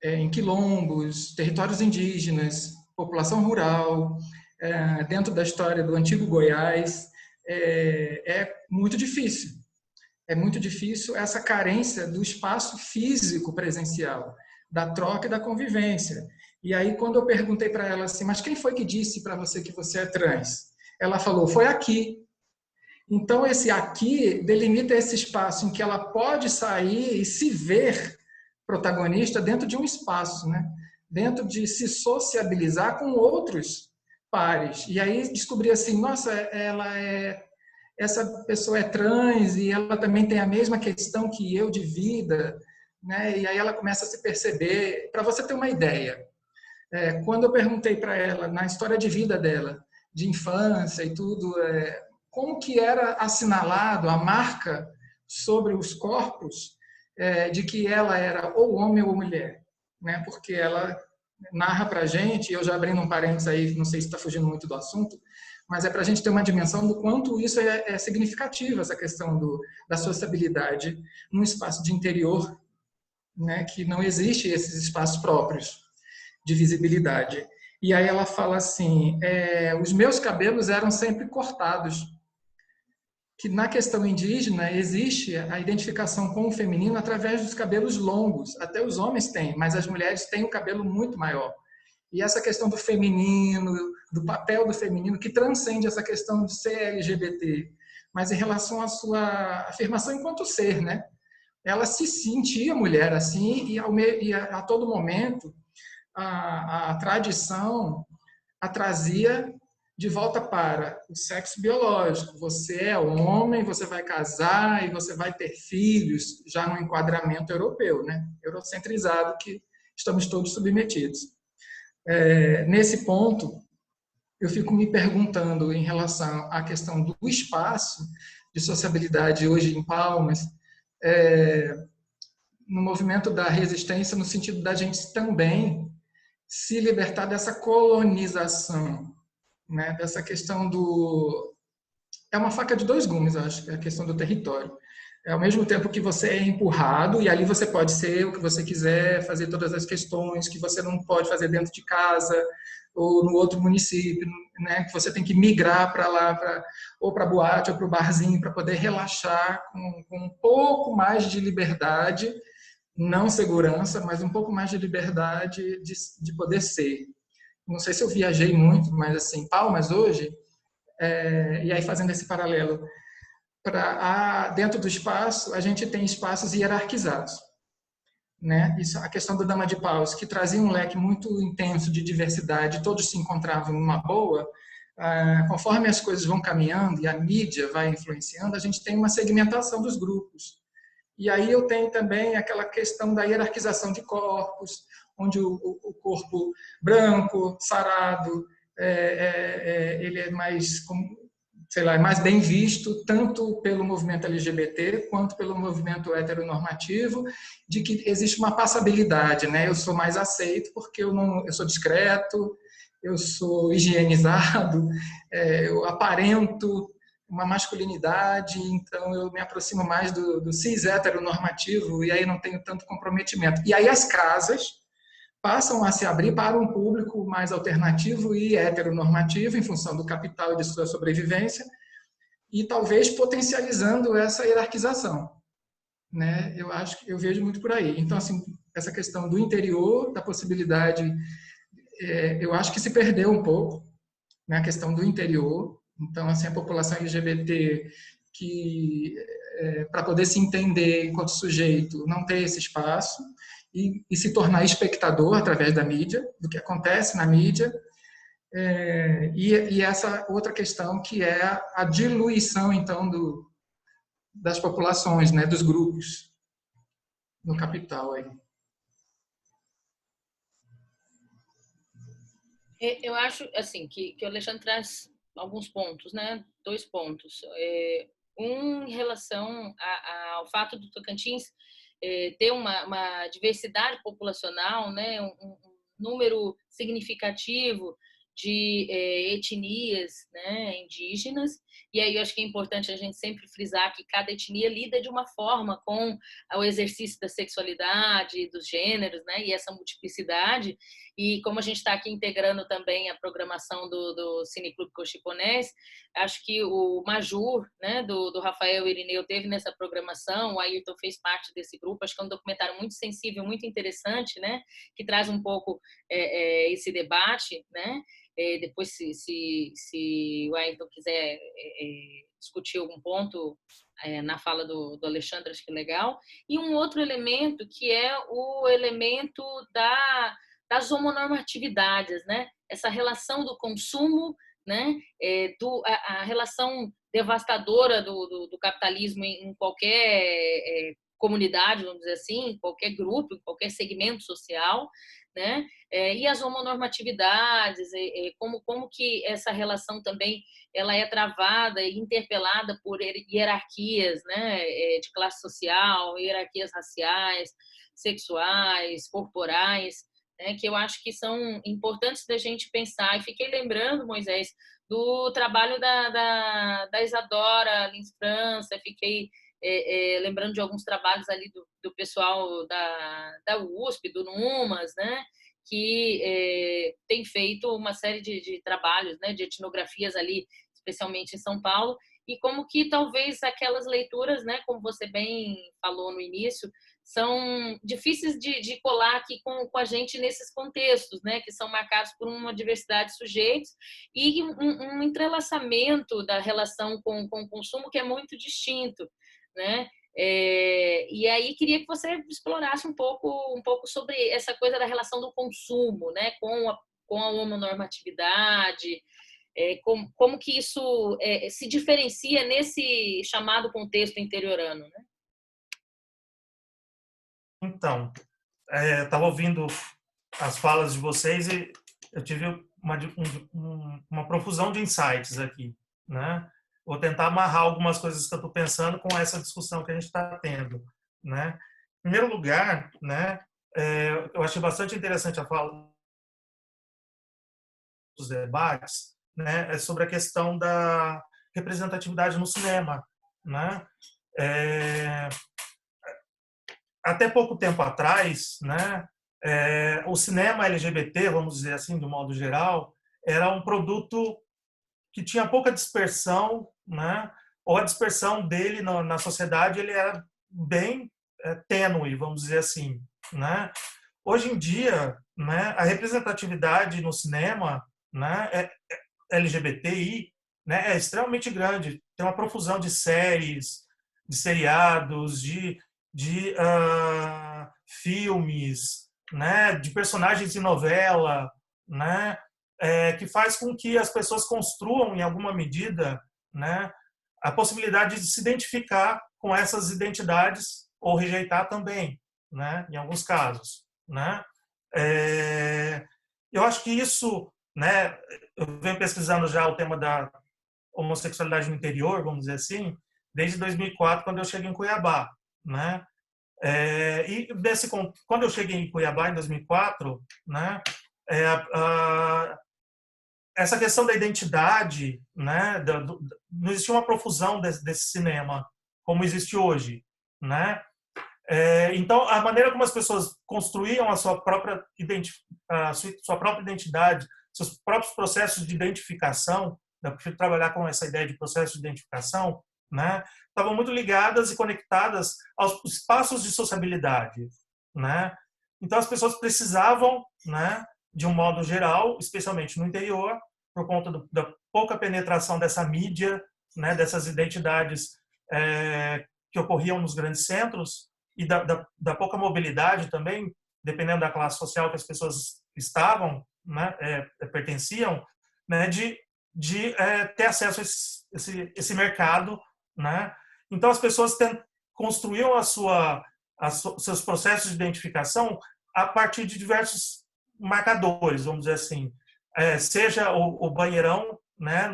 em quilombos, territórios indígenas, população rural, dentro da história do antigo Goiás, é muito difícil. É muito difícil essa carência do espaço físico presencial, da troca e da convivência. E aí, quando eu perguntei para ela assim, mas quem foi que disse para você que você é trans? Ela falou, foi aqui. Então, esse aqui delimita esse espaço em que ela pode sair e se ver protagonista dentro de um espaço, né? Dentro de se sociabilizar com outros pares. E aí descobri assim, nossa, essa pessoa é trans e ela também tem a mesma questão que eu de vida, né? E aí ela começa a se perceber. Para você ter uma ideia, quando eu perguntei para ela, na história de vida dela, de infância e tudo, como que era assinalado a marca sobre os corpos, de que ela era ou homem ou mulher, né? Porque ela narra para a gente, eu já abrindo um parênteses aí, não sei se está fugindo muito do assunto, mas é para a gente ter uma dimensão do quanto isso é significativo, essa questão da sociabilidade num espaço de interior, né? Que não existe esses espaços próprios de visibilidade. E aí ela fala assim, os meus cabelos eram sempre cortados, que na questão indígena existe a identificação com o feminino através dos cabelos longos. Até os homens têm, mas as mulheres têm o cabelo muito maior. E essa questão do feminino, do papel do feminino, que transcende essa questão de ser LGBT, mas em relação à sua afirmação enquanto ser, né? Ela se sentia mulher assim e a todo momento a tradição a trazia de volta para o sexo biológico. Você é homem, você vai casar e você vai ter filhos, já no enquadramento europeu, né? Eurocentrizado, que estamos todos submetidos. Nesse ponto, eu fico me perguntando em relação à questão do espaço de sociabilidade hoje em Palmas, no movimento da resistência, no sentido da gente também se libertar dessa colonização, né? Dessa questão do... É uma faca de dois gumes, eu acho, é a questão do território. Ao mesmo tempo que você é empurrado, e ali você pode ser o que você quiser, fazer todas as questões que você não pode fazer dentro de casa ou no outro município, né? Que você tem que migrar para lá, ou para a boate ou para o barzinho, para poder relaxar com um pouco mais de liberdade, não segurança, mas um pouco mais de liberdade de poder ser. Não sei se eu viajei muito, mas assim, Palmas hoje, e aí fazendo esse paralelo, dentro do espaço, a gente tem espaços hierarquizados, né? Isso, a questão da Dama de Paus, que trazia um leque muito intenso de diversidade, todos se encontravam numa boa, conforme as coisas vão caminhando e a mídia vai influenciando, a gente tem uma segmentação dos grupos. E aí eu tenho também aquela questão da hierarquização de corpos, onde o corpo branco, sarado, ele é mais, sei lá, é mais bem visto, tanto pelo movimento LGBT quanto pelo movimento heteronormativo, de que existe uma passabilidade, né? Eu sou mais aceito porque eu sou discreto, eu sou higienizado, eu aparento uma masculinidade, então eu me aproximo mais do cis heteronormativo e aí não tenho tanto comprometimento. E aí as casas passam a se abrir para um público mais alternativo e heteronormativo em função do capital e de sua sobrevivência e talvez potencializando essa hierarquização, né? Eu vejo muito por aí. Então assim, essa questão do interior, da possibilidade, eu acho que se perdeu um pouco, né, a questão do interior. Então, assim, a população LGBT que, para poder se entender enquanto sujeito, não ter esse espaço e se tornar espectador através da mídia, do que acontece na mídia, e essa outra questão que é a diluição, então, das populações, né, dos grupos no capital aí. Eu acho assim que o Alexandre traz alguns pontos, né? 2 pontos. Em relação ao fato do Tocantins ter uma diversidade populacional, né? Um número significativo de etnias, né, indígenas, e aí eu acho que é importante a gente sempre frisar que cada etnia lida de uma forma com o exercício da sexualidade, dos gêneros, né, e essa multiplicidade, e como a gente está aqui integrando também a programação do Cineclube Cochiponés, acho que o Majur, né, do Rafael Irineu, teve nessa programação, o Ayrton fez parte desse grupo, acho que é um documentário muito sensível, muito interessante, né, que traz um pouco esse debate, né. Depois, se o Ayrton quiser discutir algum ponto na fala do Alexandre, acho que é legal. E um outro elemento que é o elemento das homonormatividades, né? Essa relação do consumo, né? A relação devastadora do capitalismo em qualquer comunidade, vamos dizer assim, em qualquer grupo, em qualquer segmento social, né? E as homonormatividades, como que essa relação também ela é travada e interpelada por hierarquias, né? De classe social, hierarquias raciais, sexuais, corporais, né? Que eu acho que são importantes da gente pensar. E fiquei lembrando, Moisés, do trabalho da Isadora Lins França, fiquei lembrando de alguns trabalhos ali do pessoal da USP, do NUMAS, né? Que tem feito uma série de trabalhos, né? De etnografias ali, especialmente em São Paulo, e como que talvez aquelas leituras, né? Como você bem falou no início, são difíceis de colar aqui com a gente nesses contextos, né? Que são marcados por uma diversidade de sujeitos e um entrelaçamento da relação com o consumo que é muito distinto, né? E aí queria que você explorasse um pouco sobre essa coisa da relação do consumo, né? Com a homonormatividade, como que isso se diferencia nesse chamado contexto interiorano, né? Então, estava ouvindo as falas de vocês e eu tive uma profusão de insights aqui, né? Vou tentar amarrar algumas coisas que eu estou pensando com essa discussão que a gente está tendo, né? Em primeiro lugar, né? Eu achei bastante interessante a fala dos debates, né? Sobre a questão da representatividade no cinema, né? Até pouco tempo atrás, né, o cinema LGBT, vamos dizer assim, de um modo geral, era um produto que tinha pouca dispersão, né, ou a dispersão dele na sociedade ele era bem tênue, vamos dizer assim, né. Hoje em dia, né, a representatividade no cinema, né, LGBTI, né, é extremamente grande. Tem uma profusão de séries, de seriados, de filmes, né, de personagens de novela, né, que faz com que as pessoas construam, em alguma medida, né, a possibilidade de se identificar com essas identidades ou rejeitar também, né, em alguns casos, né. Eu acho que isso, né, eu venho pesquisando já o tema da homossexualidade no interior, vamos dizer assim, desde 2004, quando eu cheguei em Cuiabá, né? Quando eu cheguei em Cuiabá em 2004, né? Essa questão da identidade, né? Não existia uma profusão desse cinema como existe hoje, né? Então, a maneira como as pessoas construíam a sua própria identidade, seus próprios processos de identificação, eu prefiro trabalhar com essa ideia de processo de identificação, né? Estavam muito ligadas e conectadas aos espaços de sociabilidade, né? Então, as pessoas precisavam, né, de um modo geral, especialmente no interior, por conta da pouca penetração dessa mídia, né, dessas identidades que ocorriam nos grandes centros, e da pouca mobilidade também, dependendo da classe social que as pessoas estavam, né, pertenciam, né, de ter acesso a esse mercado, né? Então as pessoas construíam seus processos de identificação a partir de diversos marcadores, vamos dizer assim, seja o banheirão, né,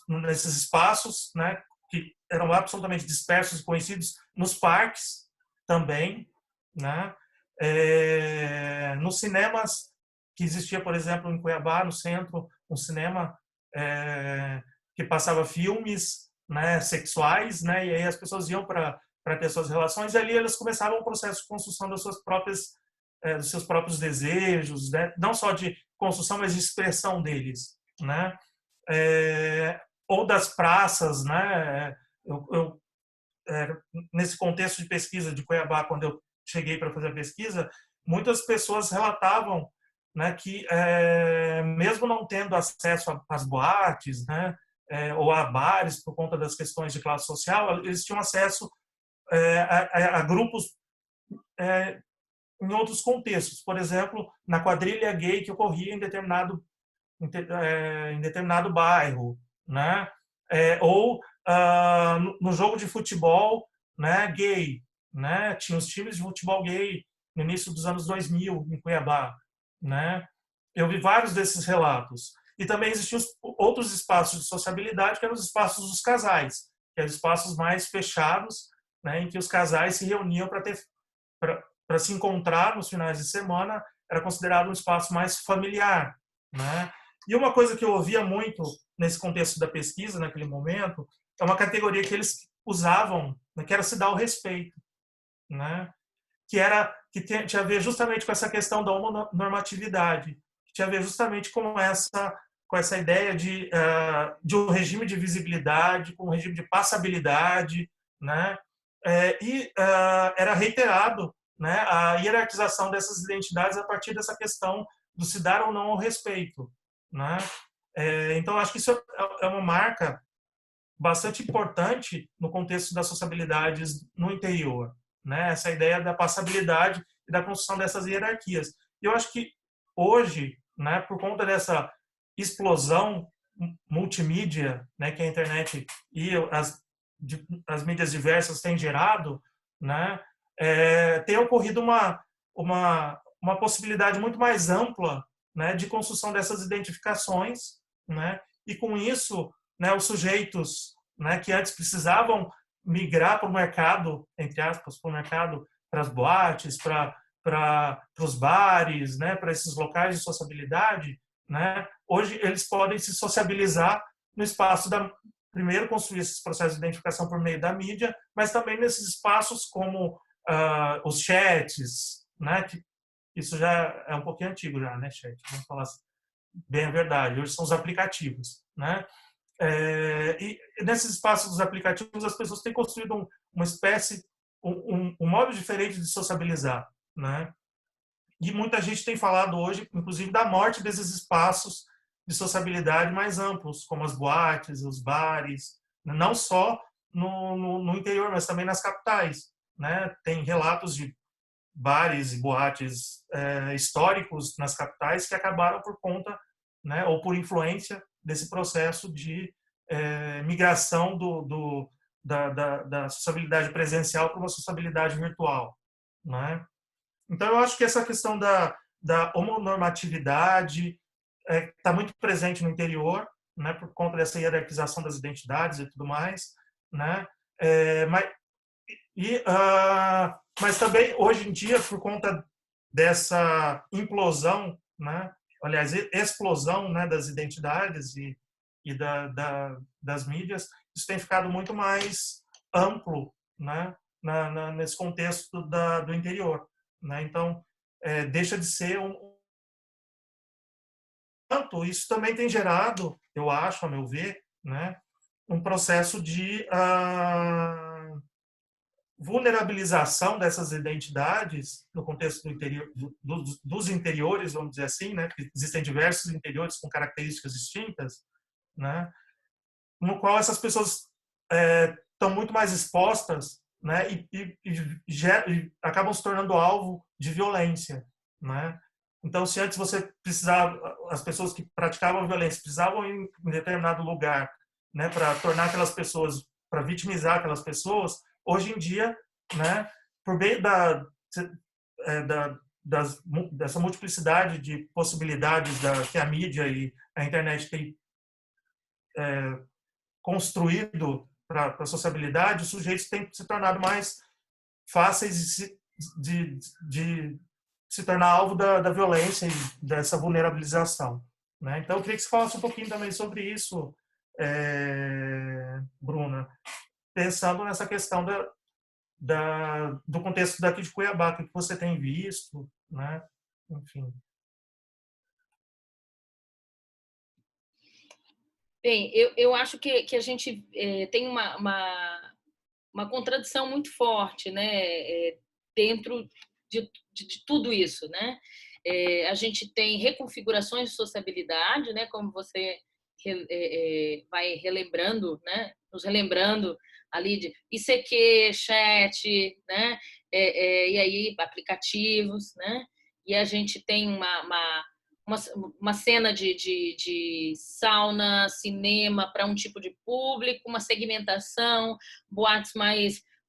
nesses espaços, né, que eram absolutamente dispersos e conhecidos, nos parques também, né? Nos cinemas que existia, por exemplo, em Cuiabá, no centro, um cinema que passava filmes, né, sexuais, né, e aí as pessoas iam para ter suas relações, e ali elas começavam o processo de construção dos seus próprios desejos, né, não só de construção, mas de expressão deles, né? Ou das praças, né? Nesse contexto de pesquisa de Cuiabá, quando eu cheguei para fazer a pesquisa, muitas pessoas relatavam, né, que mesmo não tendo acesso às boates, né, ou a bares por conta das questões de classe social, eles tinham acesso a grupos em outros contextos. Por exemplo, na quadrilha gay que ocorria em determinado bairro, né, ou no jogo de futebol, né, gay, né? Tinha os times de futebol gay no início dos anos 2000 em Cuiabá, né? Eu vi vários desses relatos. E também existiam outros espaços de sociabilidade, que eram os espaços dos casais, que eram espaços mais fechados, né, em que os casais se reuniam para se encontrar nos finais de semana. Era considerado um espaço mais familiar, né? E uma coisa que eu ouvia muito nesse contexto da pesquisa, naquele momento, é uma categoria que eles usavam, né, que era se dar o respeito, né? Que tinha a ver justamente com essa questão da homonormatividade, que tinha a ver justamente com essa ideia de um regime de visibilidade, com um regime de passabilidade, né? Era reiterado, né, a hierarquização dessas identidades a partir dessa questão do se dar ou não ao respeito, né? Então, acho que isso é uma marca bastante importante no contexto das sociabilidades no interior, né? Essa ideia da passabilidade e da construção dessas hierarquias. E eu acho que hoje, né, por conta dessa explosão multimídia, né, que a internet e as mídias diversas têm gerado, né, tem ocorrido uma possibilidade muito mais ampla, né, de construção dessas identificações, né, e com isso, né, os sujeitos, né, que antes precisavam migrar para o mercado, entre aspas, para o mercado, para as boates, para os bares, né, para esses locais de sociabilidade, né, hoje eles podem se sociabilizar no espaço primeiro construir esses processos de identificação por meio da mídia, mas também nesses espaços como os chats, né, que isso já é um pouquinho antigo já, né, chat, vamos falar bem a verdade, hoje são os aplicativos, né? E nesses espaços dos aplicativos as pessoas têm construído uma espécie, um modo diferente de sociabilizar, né? E muita gente tem falado hoje, inclusive, da morte desses espaços de sociabilidade mais amplos, como as boates, os bares, não só no interior, mas também nas capitais, né? Tem relatos de bares e boates históricos nas capitais que acabaram por conta, né, ou por influência desse processo de migração da sociabilidade presencial para uma sociabilidade virtual, né? Então, eu acho que essa questão da homonormatividade está muito presente no interior, né, por conta dessa hierarquização das identidades e tudo mais, né? Mas também, hoje em dia, por conta dessa implosão, né, aliás, explosão, né, das identidades e das mídias, isso tem ficado muito mais amplo, né, nesse contexto do interior, né? Então, deixa de ser tanto isso também tem gerado, eu acho, a meu ver, né, um processo de vulnerabilização dessas identidades no contexto do interior, dos interiores, vamos dizer assim, né, porque existem diversos interiores com características distintas, né, no qual essas pessoas estão muito mais expostas, né, e acabam se tornando alvo de violência, né? Então, se antes você precisava, as pessoas que praticavam violência precisavam ir em determinado lugar, né, para tornar aquelas pessoas, para vitimizar aquelas pessoas, hoje em dia, né, por meio dessa multiplicidade de possibilidades que a mídia e a internet têm construído para a sociabilidade, os sujeitos têm se tornado mais fáceis de se tornar alvo da violência e dessa vulnerabilização, né? Então, eu queria que você falasse um pouquinho também sobre isso, Bruna, pensando nessa questão do contexto daqui de Cuiabá, o que você tem visto, né? Enfim. Bem, eu acho que a gente tem uma contradição muito forte, né, dentro de tudo isso, né? A gente tem reconfigurações de sociabilidade, né, como você vai relembrando, né, nos relembrando ali de ICQ, chat, né, e aí aplicativos, né? E a gente tem uma cena de sauna, cinema para um tipo de público, uma segmentação,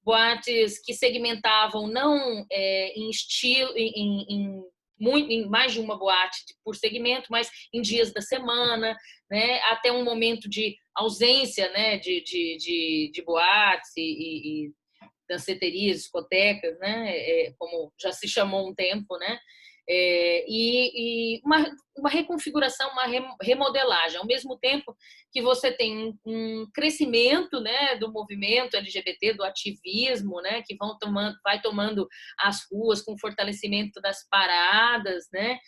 boates que segmentavam não em estilo, em mais de uma boate por segmento, mas em dias da semana, né, até um momento de ausência, né, de boates e danceterias, discotecas, né, como já se chamou um tempo, né, e uma reconfiguração, uma remodelagem, ao mesmo tempo que você tem um crescimento, né, do movimento LGBT, do ativismo, né, que vai tomando as ruas com fortalecimento das paradas, né,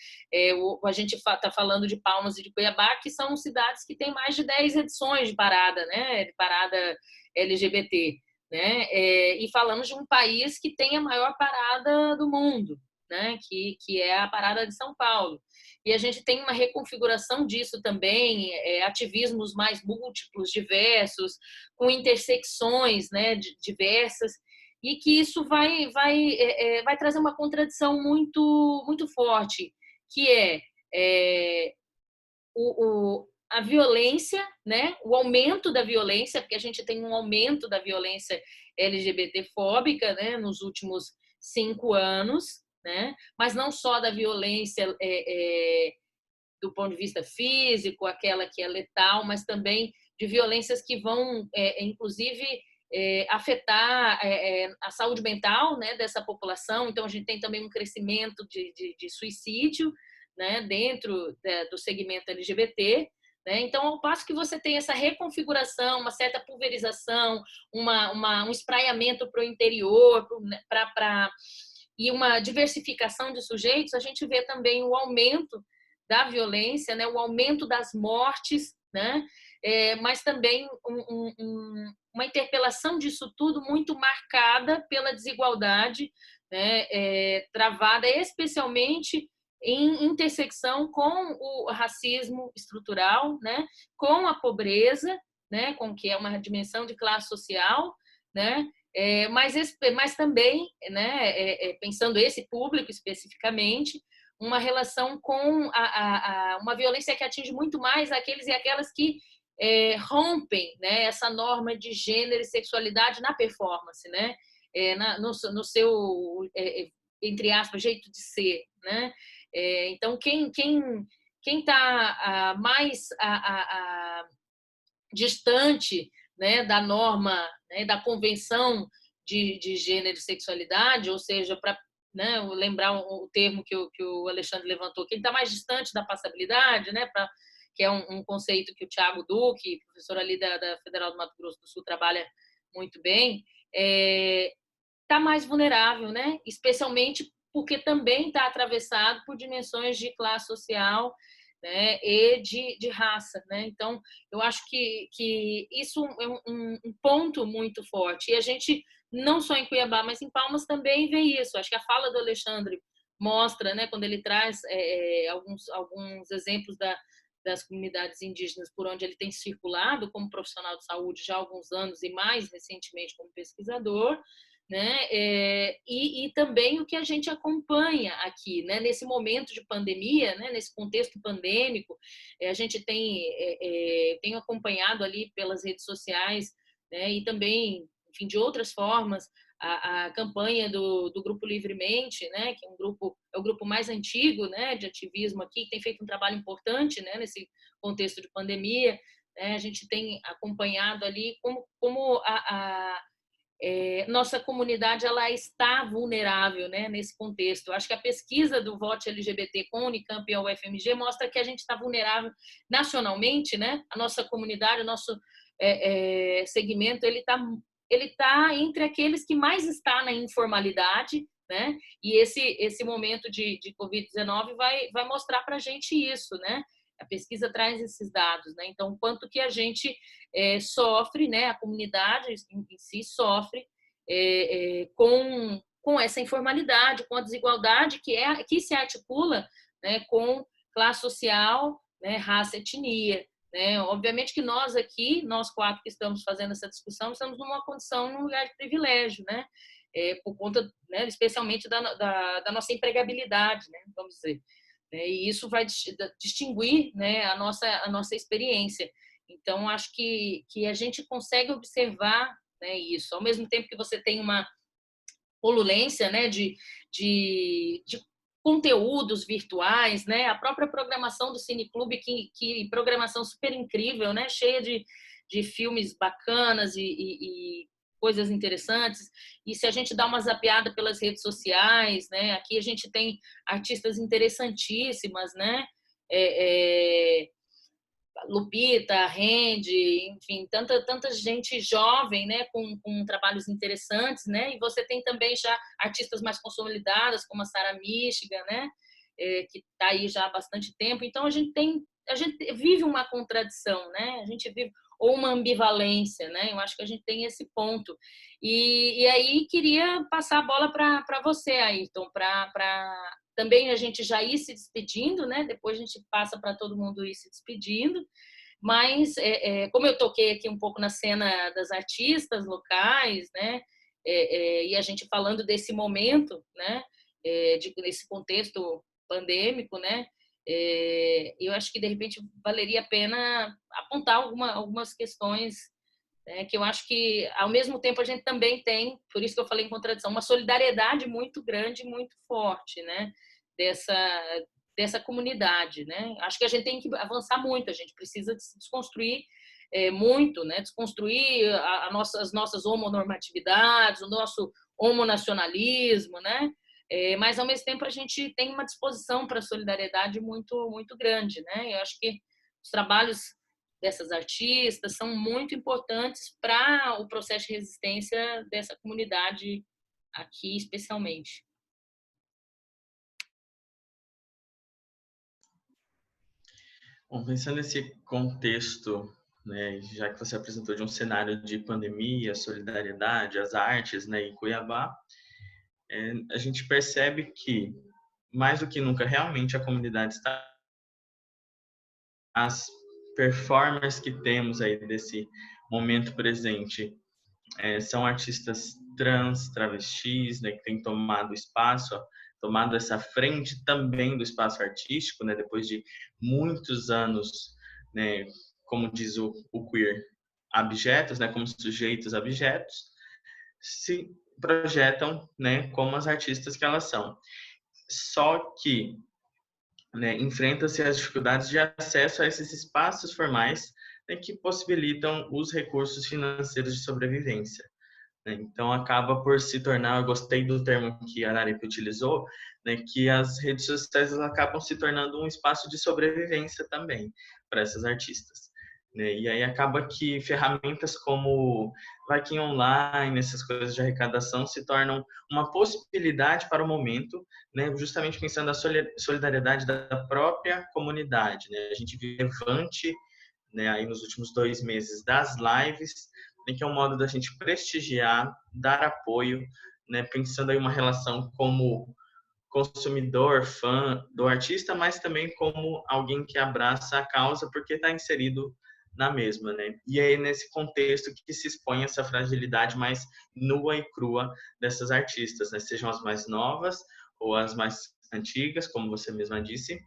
a gente está falando de Palmas e de Cuiabá, que são cidades que têm mais de 10 edições de parada, né, de parada LGBT, né, e falamos de um país que tem a maior parada do mundo, né, que é a parada de São Paulo. E a gente tem uma reconfiguração disso também, ativismos mais múltiplos, diversos, com intersecções, né, diversas, e que isso vai trazer uma contradição muito forte, que a violência, né, o aumento da violência, porque a gente tem um aumento da violência LGBT-fóbica, né, nos últimos 5 anos, né? Mas não só da violência do ponto de vista físico, aquela que é letal, mas também de violências que vão, inclusive, afetar a saúde mental, né, dessa população. Então, a gente tem também um crescimento de suicídio, né, dentro do segmento LGBT. Né? Então, ao passo que você tem essa reconfiguração, uma certa pulverização, um espraiamento para o interior, e uma diversificação de sujeitos, a gente vê também o aumento da violência, né? O aumento das mortes, né? Mas também uma interpelação disso tudo muito marcada pela desigualdade, né? Travada especialmente em intersecção com o racismo estrutural, né? Com a pobreza, né? Com que é uma dimensão de classe social, né? Mas também, né, pensando esse público especificamente, uma relação com uma violência que atinge muito mais aqueles e aquelas que rompem, né, essa norma de gênero e sexualidade na performance, né, no seu, entre aspas, jeito de ser. Né? Então, quem está mais distante, né, da norma, né, da convenção de gênero e sexualidade, ou seja, para, né, lembrar o termo que o Alexandre levantou, que ele está mais distante da passabilidade, né, que é um conceito que o Thiago Duque, professor ali da Federal do Mato Grosso do Sul, trabalha muito bem, está mais vulnerável, né, especialmente porque também está atravessado por dimensões de classe social, né, e de raça, né? Então, eu acho que isso é um ponto muito forte. E a gente, não só em Cuiabá, mas em Palmas também vê isso. Acho que a fala do Alexandre mostra, né, quando ele traz alguns exemplos das comunidades indígenas por onde ele tem circulado como profissional de saúde já há alguns anos e mais recentemente como pesquisador, né? E também o que a gente acompanha aqui, né? Nesse momento de pandemia, né? Nesse contexto pandêmico, a gente tem acompanhado ali pelas redes sociais, né? E também, enfim, de outras formas, a campanha do Grupo Livremente, né? Que é o grupo mais antigo, né? De ativismo aqui, que tem feito um trabalho importante, né? Nesse contexto de pandemia, né? A gente tem acompanhado ali como nossa comunidade ela está vulnerável, né, nesse contexto. Eu acho que a pesquisa do Vote LGBT com a Unicamp e a UFMG mostra que a gente está vulnerável nacionalmente, né? A nossa comunidade, o nosso segmento, ele tá entre aqueles que mais está na informalidade, né? E esse momento de Covid-19 vai mostrar para a gente isso, né? A pesquisa traz esses dados, né? Então, quanto que a gente sofre, né? A comunidade em si sofre com essa informalidade, com a desigualdade que se articula, né, com classe social, né, raça, etnia. Né? Obviamente que nós aqui, nós 4 que estamos fazendo essa discussão, estamos num lugar de privilégio, né? Por conta, né, especialmente da nossa empregabilidade, né? Vamos dizer. E isso vai distinguir, né, a nossa experiência. Então, acho que a gente consegue observar né, isso. Ao mesmo tempo que você tem uma polulência, né, de conteúdos virtuais, né, a própria programação do Cineclube, que programação super incrível, né, cheia de filmes bacanas e coisas interessantes. E se a gente dá uma zapeada pelas redes sociais, né, aqui a gente tem artistas interessantíssimas, né, Lupita, Randy, enfim, tanta gente jovem, né, com trabalhos interessantes, né, e você tem também já artistas mais consolidadas, como a Sarah Michigan, né, que está aí já há bastante tempo. Então a gente vive uma contradição, né, a gente vive ou uma ambivalência, né, eu acho que a gente tem esse ponto. E aí queria passar a bola para você, Ayrton, para também a gente já ir se despedindo, né? Depois a gente passa para todo mundo ir se despedindo. Mas, como eu toquei aqui um pouco na cena das artistas locais, né? E a gente falando desse momento, né? Desse contexto pandêmico, né? Eu acho que, de repente, valeria a pena apontar algumas questões, né, que eu acho que, ao mesmo tempo, a gente também tem, por isso que eu falei em contradição, uma solidariedade muito grande, muito forte, né, dessa comunidade, né? Acho que a gente tem que avançar muito, a gente precisa se desconstruir muito, né? Desconstruir as nossas homonormatividades, o nosso homonacionalismo, né? Mas, ao mesmo tempo, a gente tem uma disposição para a solidariedade muito, muito grande, né? Eu acho que os trabalhos dessas artistas são muito importantes para o processo de resistência dessa comunidade aqui, especialmente. Bom, pensando nesse contexto, né, já que você apresentou de um cenário de pandemia, solidariedade, as artes, né, em Cuiabá, a gente percebe que, mais do que nunca, realmente a comunidade está... As performers que temos aí desse momento presente são artistas trans, travestis, né, que têm tomado espaço, tomado essa frente também do espaço artístico, né, depois de muitos anos, né, como diz o queer, abjetos, né, como sujeitos abjetos, se projetam, né, como as artistas que elas são. Só que, né, enfrenta-se as dificuldades de acesso a esses espaços formais, né, que possibilitam os recursos financeiros de sobrevivência. Então, acaba por se tornar, eu gostei do termo que a Naripe utilizou, né, que as redes sociais acabam se tornando um espaço de sobrevivência também para essas artistas. Né? E aí acaba que ferramentas como vaquinha online, essas coisas de arrecadação, se tornam uma possibilidade para o momento, né, justamente pensando na solidariedade da própria comunidade. Né? A gente vive levante, né, aí nos últimos 2 meses das lives, que é um modo da gente prestigiar, dar apoio, né, pensando aí uma relação como consumidor, fã do artista, mas também como alguém que abraça a causa porque está inserido na mesma, né? E é nesse contexto que se expõe essa fragilidade mais nua e crua dessas artistas, né? Sejam as mais novas ou as mais antigas, como você mesma disse,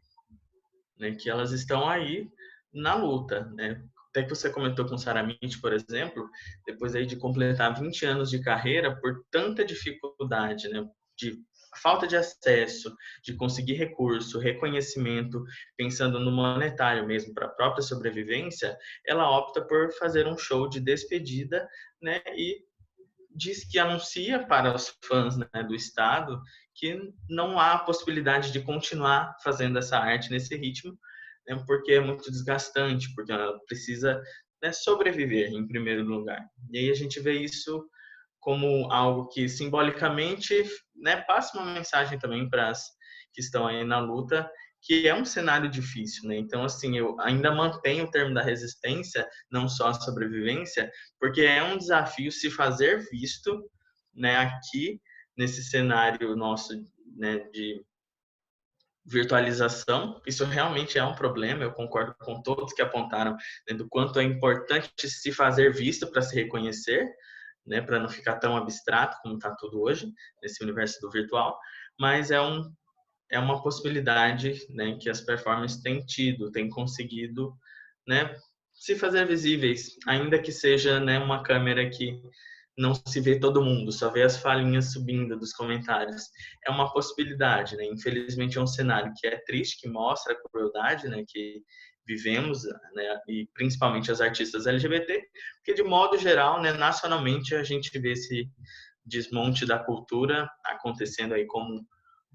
né? Que elas estão aí na luta, né? Até que você comentou com Sarah Mitch, por exemplo, depois aí de completar 20 anos de carreira, por tanta dificuldade, né, de falta de acesso, de conseguir recurso, reconhecimento, pensando no monetário mesmo, para a própria sobrevivência, ela opta por fazer um show de despedida, né, e diz que anuncia para os fãs, né, do Estado que não há possibilidade de continuar fazendo essa arte nesse ritmo, porque é muito desgastante, porque ela precisa, né, sobreviver em primeiro lugar. E aí a gente vê isso como algo que simbolicamente, né, passa uma mensagem também para as que estão aí na luta, que é um cenário difícil, né? Então, assim, eu ainda mantenho o termo da resistência, não só a sobrevivência, porque é um desafio se fazer visto, né, aqui nesse cenário nosso, né, de virtualização. Isso realmente é um problema, eu concordo com todos que apontaram, né, do quanto é importante se fazer visto para se reconhecer, né, para não ficar tão abstrato como está tudo hoje, nesse universo do virtual, mas é uma possibilidade, né, que as performances têm tido, têm conseguido, né, se fazer visíveis, ainda que seja, né, uma câmera que não se vê todo mundo, só vê as falinhas subindo dos comentários. É uma possibilidade, né? Infelizmente é um cenário que é triste, que mostra a crueldade, né, que vivemos, né, e principalmente as artistas LGBT, porque de modo geral, né, nacionalmente a gente vê esse desmonte da cultura acontecendo aí como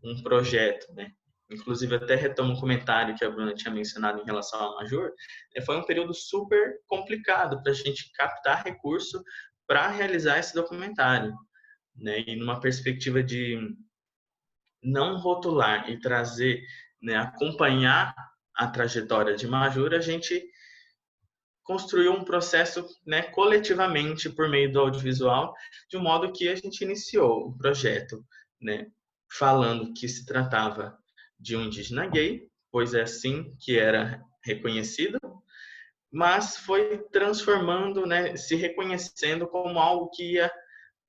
um projeto, né? Inclusive, até retomo um comentário que a Bruna tinha mencionado em relação à Majur, foi um período super complicado para a gente captar recurso para realizar esse documentário, né? E numa perspectiva de não rotular e trazer, né, acompanhar a trajetória de Majur, a gente construiu um processo, né, coletivamente por meio do audiovisual, de um modo que a gente iniciou o projeto, né, falando que se tratava de um indígena gay, pois é assim que era reconhecido, mas foi transformando, né, se reconhecendo como algo que ia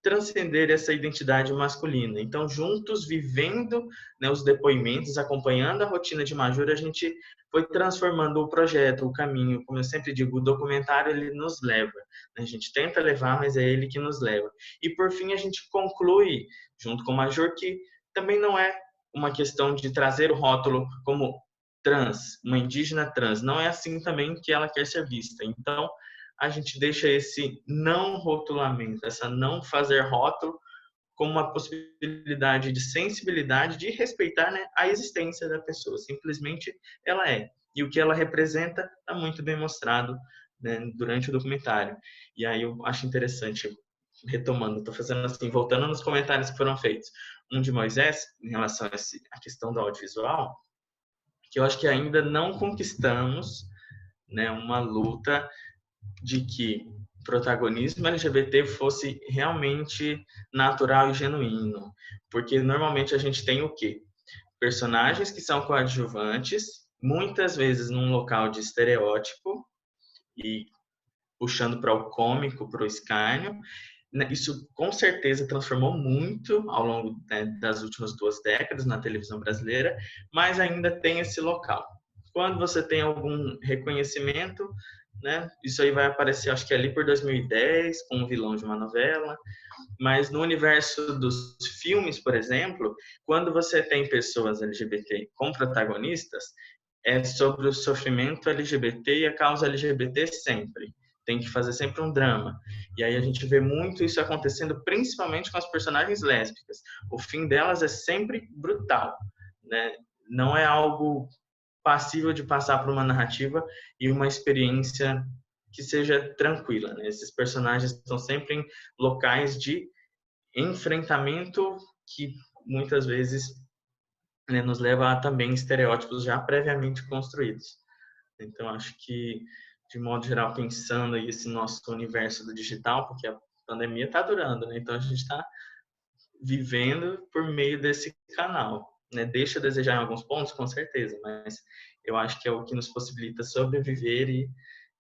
transcender essa identidade masculina. Então, juntos, vivendo, né, os depoimentos, acompanhando a rotina de Majur, a gente foi transformando o projeto, o caminho. Como eu sempre digo, o documentário ele nos leva. A gente tenta levar, mas é ele que nos leva. E, por fim, a gente conclui, junto com Majur, que também não é uma questão de trazer o rótulo como trans, uma indígena trans. Não é assim também que ela quer ser vista. Então, a gente deixa esse não rotulamento, essa não fazer rótulo, como uma possibilidade de sensibilidade, de respeitar, né, a existência da pessoa. Simplesmente ela é. E o que ela representa está muito bem mostrado, né, durante o documentário. E aí eu acho interessante, retomando, estou fazendo assim, voltando nos comentários que foram feitos. Um de Moisés, em relação à questão do audiovisual, que eu acho que ainda não conquistamos, né, uma luta de que o protagonismo LGBT fosse realmente natural e genuíno. Porque normalmente a gente tem o quê? Personagens que são coadjuvantes, muitas vezes num local de estereótipo e puxando para o cômico, para o escárnio. Isso com certeza transformou muito ao longo, né, das últimas 2 décadas na televisão brasileira, mas ainda tem esse local. Quando você tem algum reconhecimento, né, isso aí vai aparecer, acho que ali por 2010, com um vilão de uma novela, mas no universo dos filmes, por exemplo, quando você tem pessoas LGBT como protagonistas, é sobre o sofrimento LGBT e a causa LGBT sempre. Tem que fazer sempre um drama. E aí a gente vê muito isso acontecendo, principalmente com as personagens lésbicas. O fim delas é sempre brutal, né? Não é algo passível de passar por uma narrativa e uma experiência que seja tranquila, né? Esses personagens estão sempre em locais de enfrentamento que muitas vezes, né, nos leva a também estereótipos já previamente construídos. Então, acho que, de modo geral, pensando aí esse nosso universo do digital, porque a pandemia está durando, né? Então, a gente está vivendo por meio desse canal, né? Deixa a desejar em alguns pontos, com certeza, mas eu acho que é o que nos possibilita sobreviver e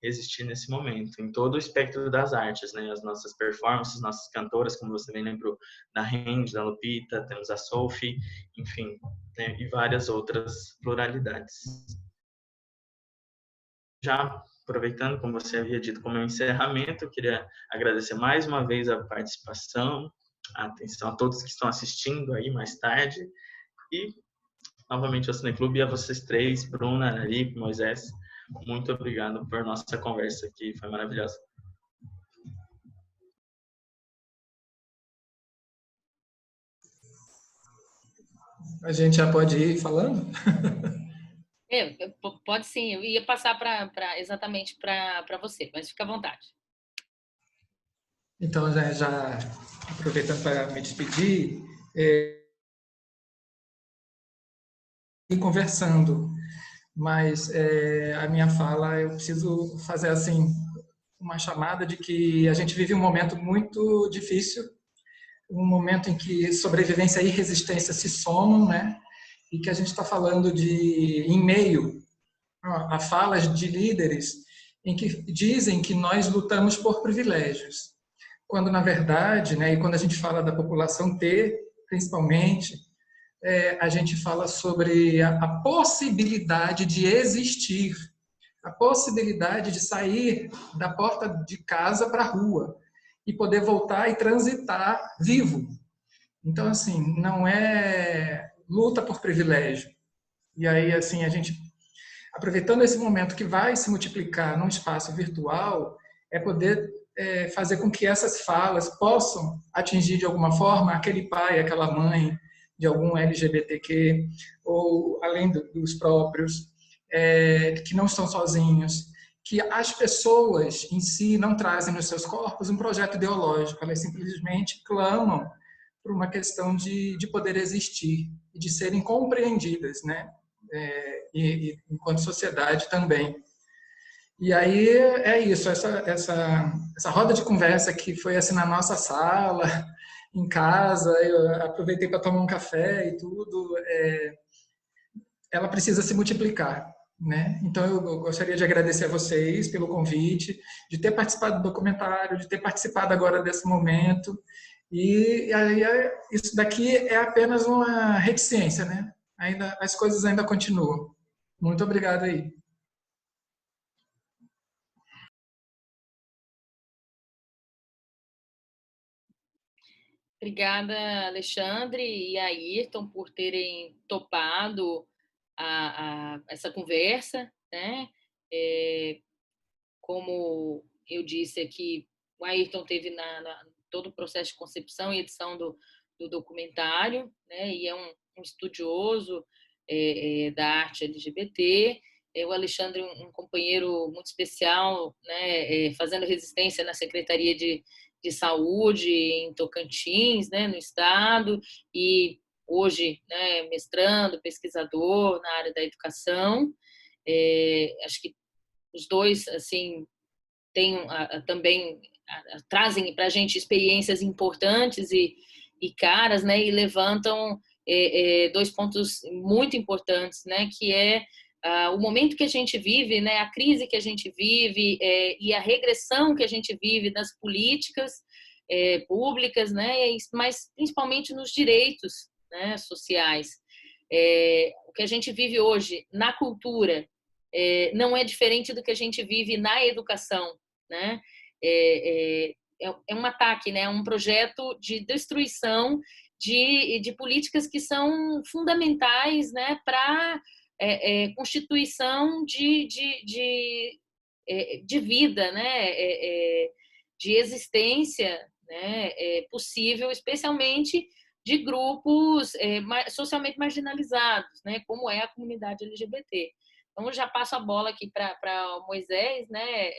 existir nesse momento, em todo o espectro das artes, né? As nossas performances, nossas cantoras, como você bem lembrou, da Randy, da Lupita, temos a Sophie, enfim, né? E várias outras pluralidades. Já aproveitando, como você havia dito, como é um encerramento, eu queria agradecer mais uma vez a participação, a atenção a todos que estão assistindo aí mais tarde e novamente ao Cineclube e a vocês três, Bruna, Ari, Moisés, muito obrigado por nossa conversa aqui, foi maravilhosa. A gente já pode ir falando? Pode sim, eu ia passar exatamente para você, mas fica à vontade. Então, já aproveitando para me despedir, e conversando, mas a minha fala, eu preciso fazer assim uma chamada de que a gente vive um momento muito difícil, um momento em que sobrevivência e resistência se somam, né? E que a gente está falando em meio a falas de líderes em que dizem que nós lutamos por privilégios, quando na verdade, né, e quando a gente fala da população T, principalmente, a gente fala sobre a possibilidade de existir, a possibilidade de sair da porta de casa para a rua. e poder voltar e transitar vivo. Então, assim, não é luta por privilégio. E aí, assim, a gente, aproveitando esse momento que vai se multiplicar num espaço virtual, é poder fazer com que essas falas possam atingir de alguma forma aquele pai, aquela mãe de algum LGBTQ, ou além dos próprios, que não estão sozinhos, que as pessoas em si não trazem nos seus corpos um projeto ideológico, elas simplesmente clamam por uma questão de poder existir e de serem compreendidas, né? E enquanto sociedade também. E aí é isso, essa roda de conversa que foi assim na nossa sala, em casa, eu aproveitei para tomar um café e tudo, ela precisa se multiplicar, né? Então eu gostaria de agradecer a vocês pelo convite, de ter participado do documentário, de ter participado agora desse momento. E aí isso daqui é apenas uma reticência, né? Ainda as coisas ainda continuam. Muito obrigado aí. Obrigada, Alexandre e Ayrton, por terem topado essa conversa, né? Como eu disse aqui, o Ayrton teve todo o processo de concepção e edição do documentário, né? E é um estudioso da arte LGBT. O Alexandre, um companheiro muito especial, né? Fazendo resistência na Secretaria de Saúde em Tocantins, né? No estado, e hoje, né? Mestrando, pesquisador na área da educação. Acho que os dois, assim, também trazem para a gente experiências importantes e caras, né? E levantam dois pontos muito importantes, né? Que é o momento que a gente vive, né? A crise que a gente vive e a regressão que a gente vive das políticas públicas, né? Mas principalmente nos direitos, né? Sociais. O que a gente vive hoje na cultura não é diferente do que a gente vive na educação, né? É um ataque, né? Um projeto de destruição de políticas que são fundamentais, né? Para constituição de vida, né? De existência, né? Possível, especialmente de grupos socialmente marginalizados, né? Como é a comunidade LGBT. Então, eu já passo a bola aqui para o Moisés, né,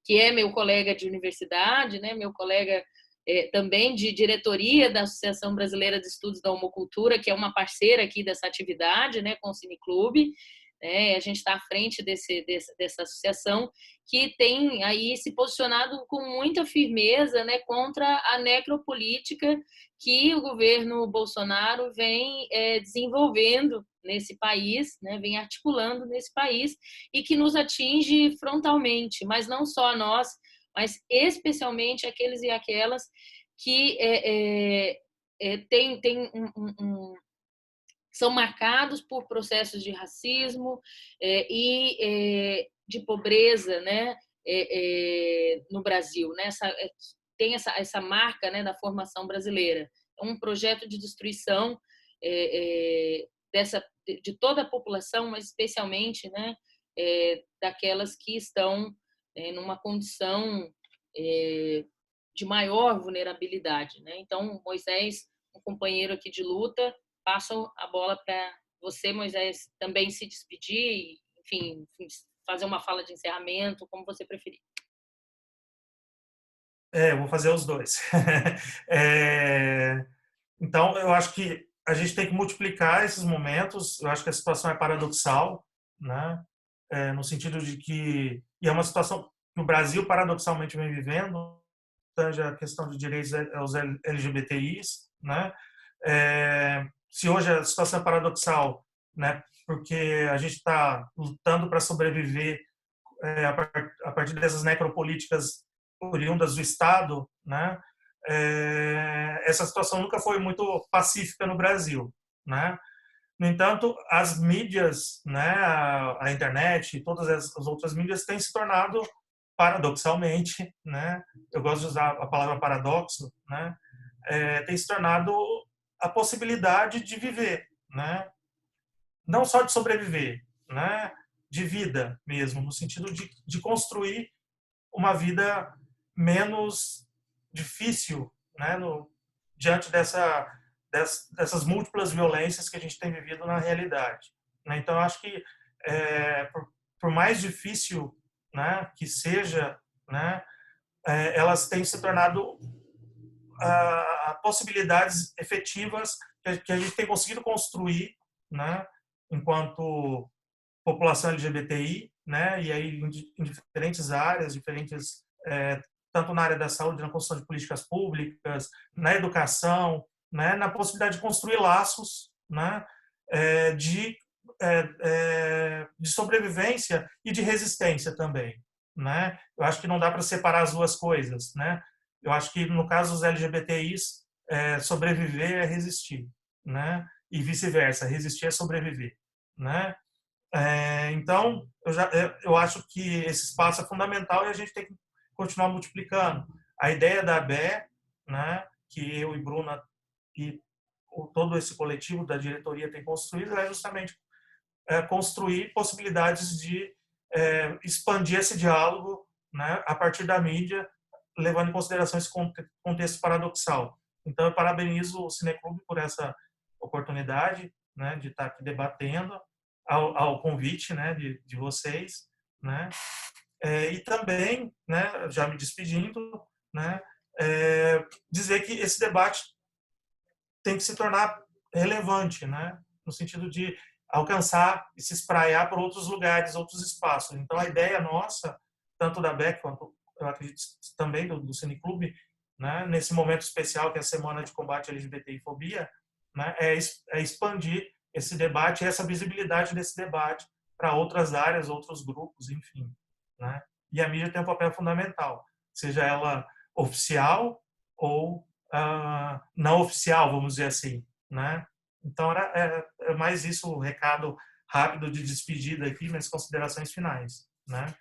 que é meu colega de universidade, né, meu colega também de diretoria da Associação Brasileira de Estudos da Homocultura, que é uma parceira aqui dessa atividade, né, com o Cineclube. A gente está à frente dessa associação, que tem aí se posicionado com muita firmeza, né, contra a necropolítica que o governo Bolsonaro vem desenvolvendo nesse país, né, vem articulando nesse país e que nos atinge frontalmente, mas não só a nós, mas especialmente aqueles e aquelas que são marcados por processos de racismo e de pobreza, né, no Brasil, né? Tem essa marca, né, da formação brasileira. É um projeto de destruição de toda a população, mas especialmente, né, daquelas que estão numa condição de maior vulnerabilidade, né? Então, Moisés, um companheiro aqui de luta, passo a bola para você, Moisés, também se despedir e, enfim, fazer uma fala de encerramento, como você preferir. Eu vou fazer os dois. Então, eu acho que a gente tem que multiplicar esses momentos. Eu acho que a situação é paradoxal, né? No sentido de que e é uma situação que o Brasil paradoxalmente vem vivendo, seja a questão de direitos aos LGBTIs, né? Se hoje a situação é paradoxal, né? Porque a gente está lutando para sobreviver a partir dessas necropolíticas oriundas do Estado, né? Essa situação nunca foi muito pacífica no Brasil, né? No entanto, as mídias, né, a internet e todas as outras mídias têm se tornado paradoxalmente, né, eu gosto de usar a palavra paradoxo, né, tem se tornado a possibilidade de viver, né, não só de sobreviver, né, de vida mesmo, no sentido de construir uma vida menos difícil, né, diante dessas múltiplas violências que a gente tem vivido na realidade, né? Então, eu acho que por mais difícil, né, que seja, né, elas têm se tornado possibilidades efetivas que a gente tem conseguido construir, né, enquanto população LGBTI, né, e aí em diferentes áreas, tanto na área da saúde, na construção de políticas públicas, na educação, né, na possibilidade de construir laços, né, de sobrevivência e de resistência também, né? Eu acho que não dá para separar as duas coisas, né? Eu acho que no caso dos LGBTIs, sobreviver é resistir, né? E vice-versa, resistir é sobreviver, né? Então, eu acho que esse espaço é fundamental e a gente tem que continuar multiplicando. A ideia da ABE, né, que eu e Bruna e todo esse coletivo da diretoria tem construído, é justamente construir possibilidades de expandir esse diálogo, né, a partir da mídia, levando em consideração esse contexto paradoxal. Então, eu parabenizo o Cineclube por essa oportunidade, né, de estar aqui debatendo, ao convite, né, de vocês, né, e também, né, já me despedindo, né, dizer que esse debate tem que se tornar relevante, né, no sentido de alcançar e se espraiar por outros lugares, outros espaços. Então, a ideia nossa, tanto da BEC quanto, eu acredito, também do Cineclube, né, nesse momento especial que é a Semana de Combate à LGBTI-fobia, né, é expandir esse debate, essa visibilidade desse debate para outras áreas, outros grupos, enfim, né? E a mídia tem um papel fundamental, seja ela oficial ou não oficial, vamos dizer assim, né? Então, é mais isso, o recado rápido de despedida aqui, nas considerações finais, né?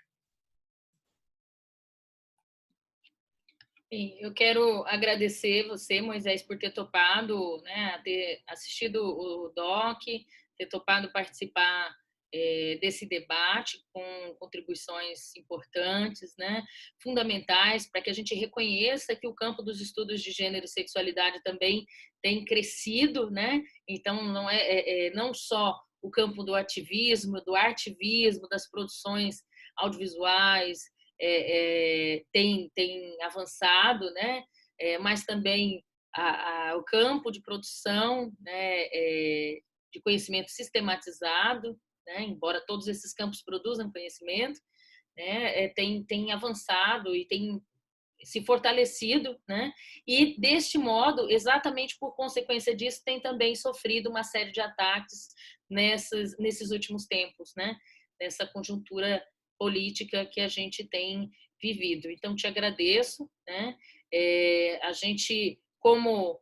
Sim, eu quero agradecer você, Moisés, por ter topado, né, ter assistido o DOC, ter topado participar desse debate com contribuições importantes, né, fundamentais para que a gente reconheça que o campo dos estudos de gênero e sexualidade também tem crescido, né? Então não só o campo do ativismo, do artivismo, das produções audiovisuais tem avançado, né? Mas também o campo de produção, né, de conhecimento sistematizado, né, embora todos esses campos produzam conhecimento, né, tem avançado e tem se fortalecido, né? E deste modo, exatamente por consequência disso, tem também sofrido uma série de ataques nesses últimos tempos, né? Nessa conjuntura política que a gente tem vivido. Então, te agradeço, né? A gente, como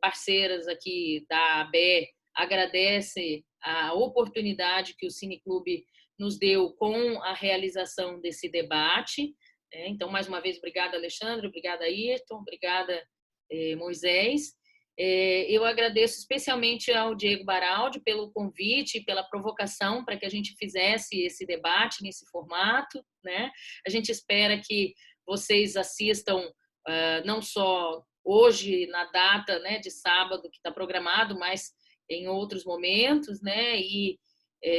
parceiras aqui da ABE, agradece a oportunidade que o Cineclube nos deu com a realização desse debate. Então, mais uma vez, obrigada, Alexandre, obrigada, Ayrton, obrigada, Moisés. Eu agradeço especialmente ao Diego Baraldi pelo convite e pela provocação para que a gente fizesse esse debate nesse formato, né? A gente espera que vocês assistam não só hoje, na data, né, de sábado que está programado, mas em outros momentos, né? E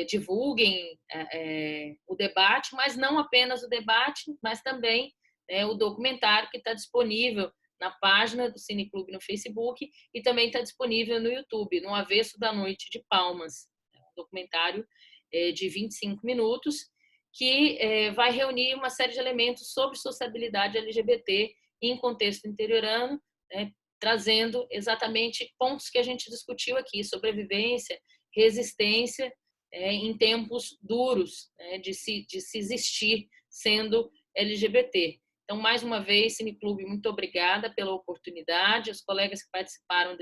divulguem o debate, mas não apenas o debate, mas também o documentário que está disponível na página do Cineclube no Facebook e também está disponível no YouTube, no Avesso da Noite de Palmas, um documentário de 25 minutos que vai reunir uma série de elementos sobre sociabilidade LGBT em contexto interiorano, né, trazendo exatamente pontos que a gente discutiu aqui, sobrevivência, resistência em tempos duros, né, de se existir sendo LGBT. Então, mais uma vez, Cineclube, muito obrigada pela oportunidade. Os colegas que participaram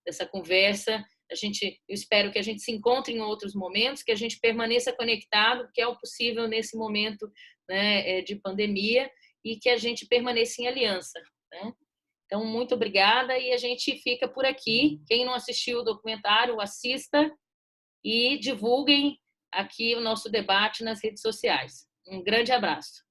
dessa conversa, eu espero que a gente se encontre em outros momentos, que a gente permaneça conectado, que é o possível nesse momento, né, de pandemia, e que a gente permaneça em aliança, né? Então, muito obrigada e a gente fica por aqui. Quem não assistiu o documentário, assista e divulguem aqui o nosso debate nas redes sociais. Um grande abraço.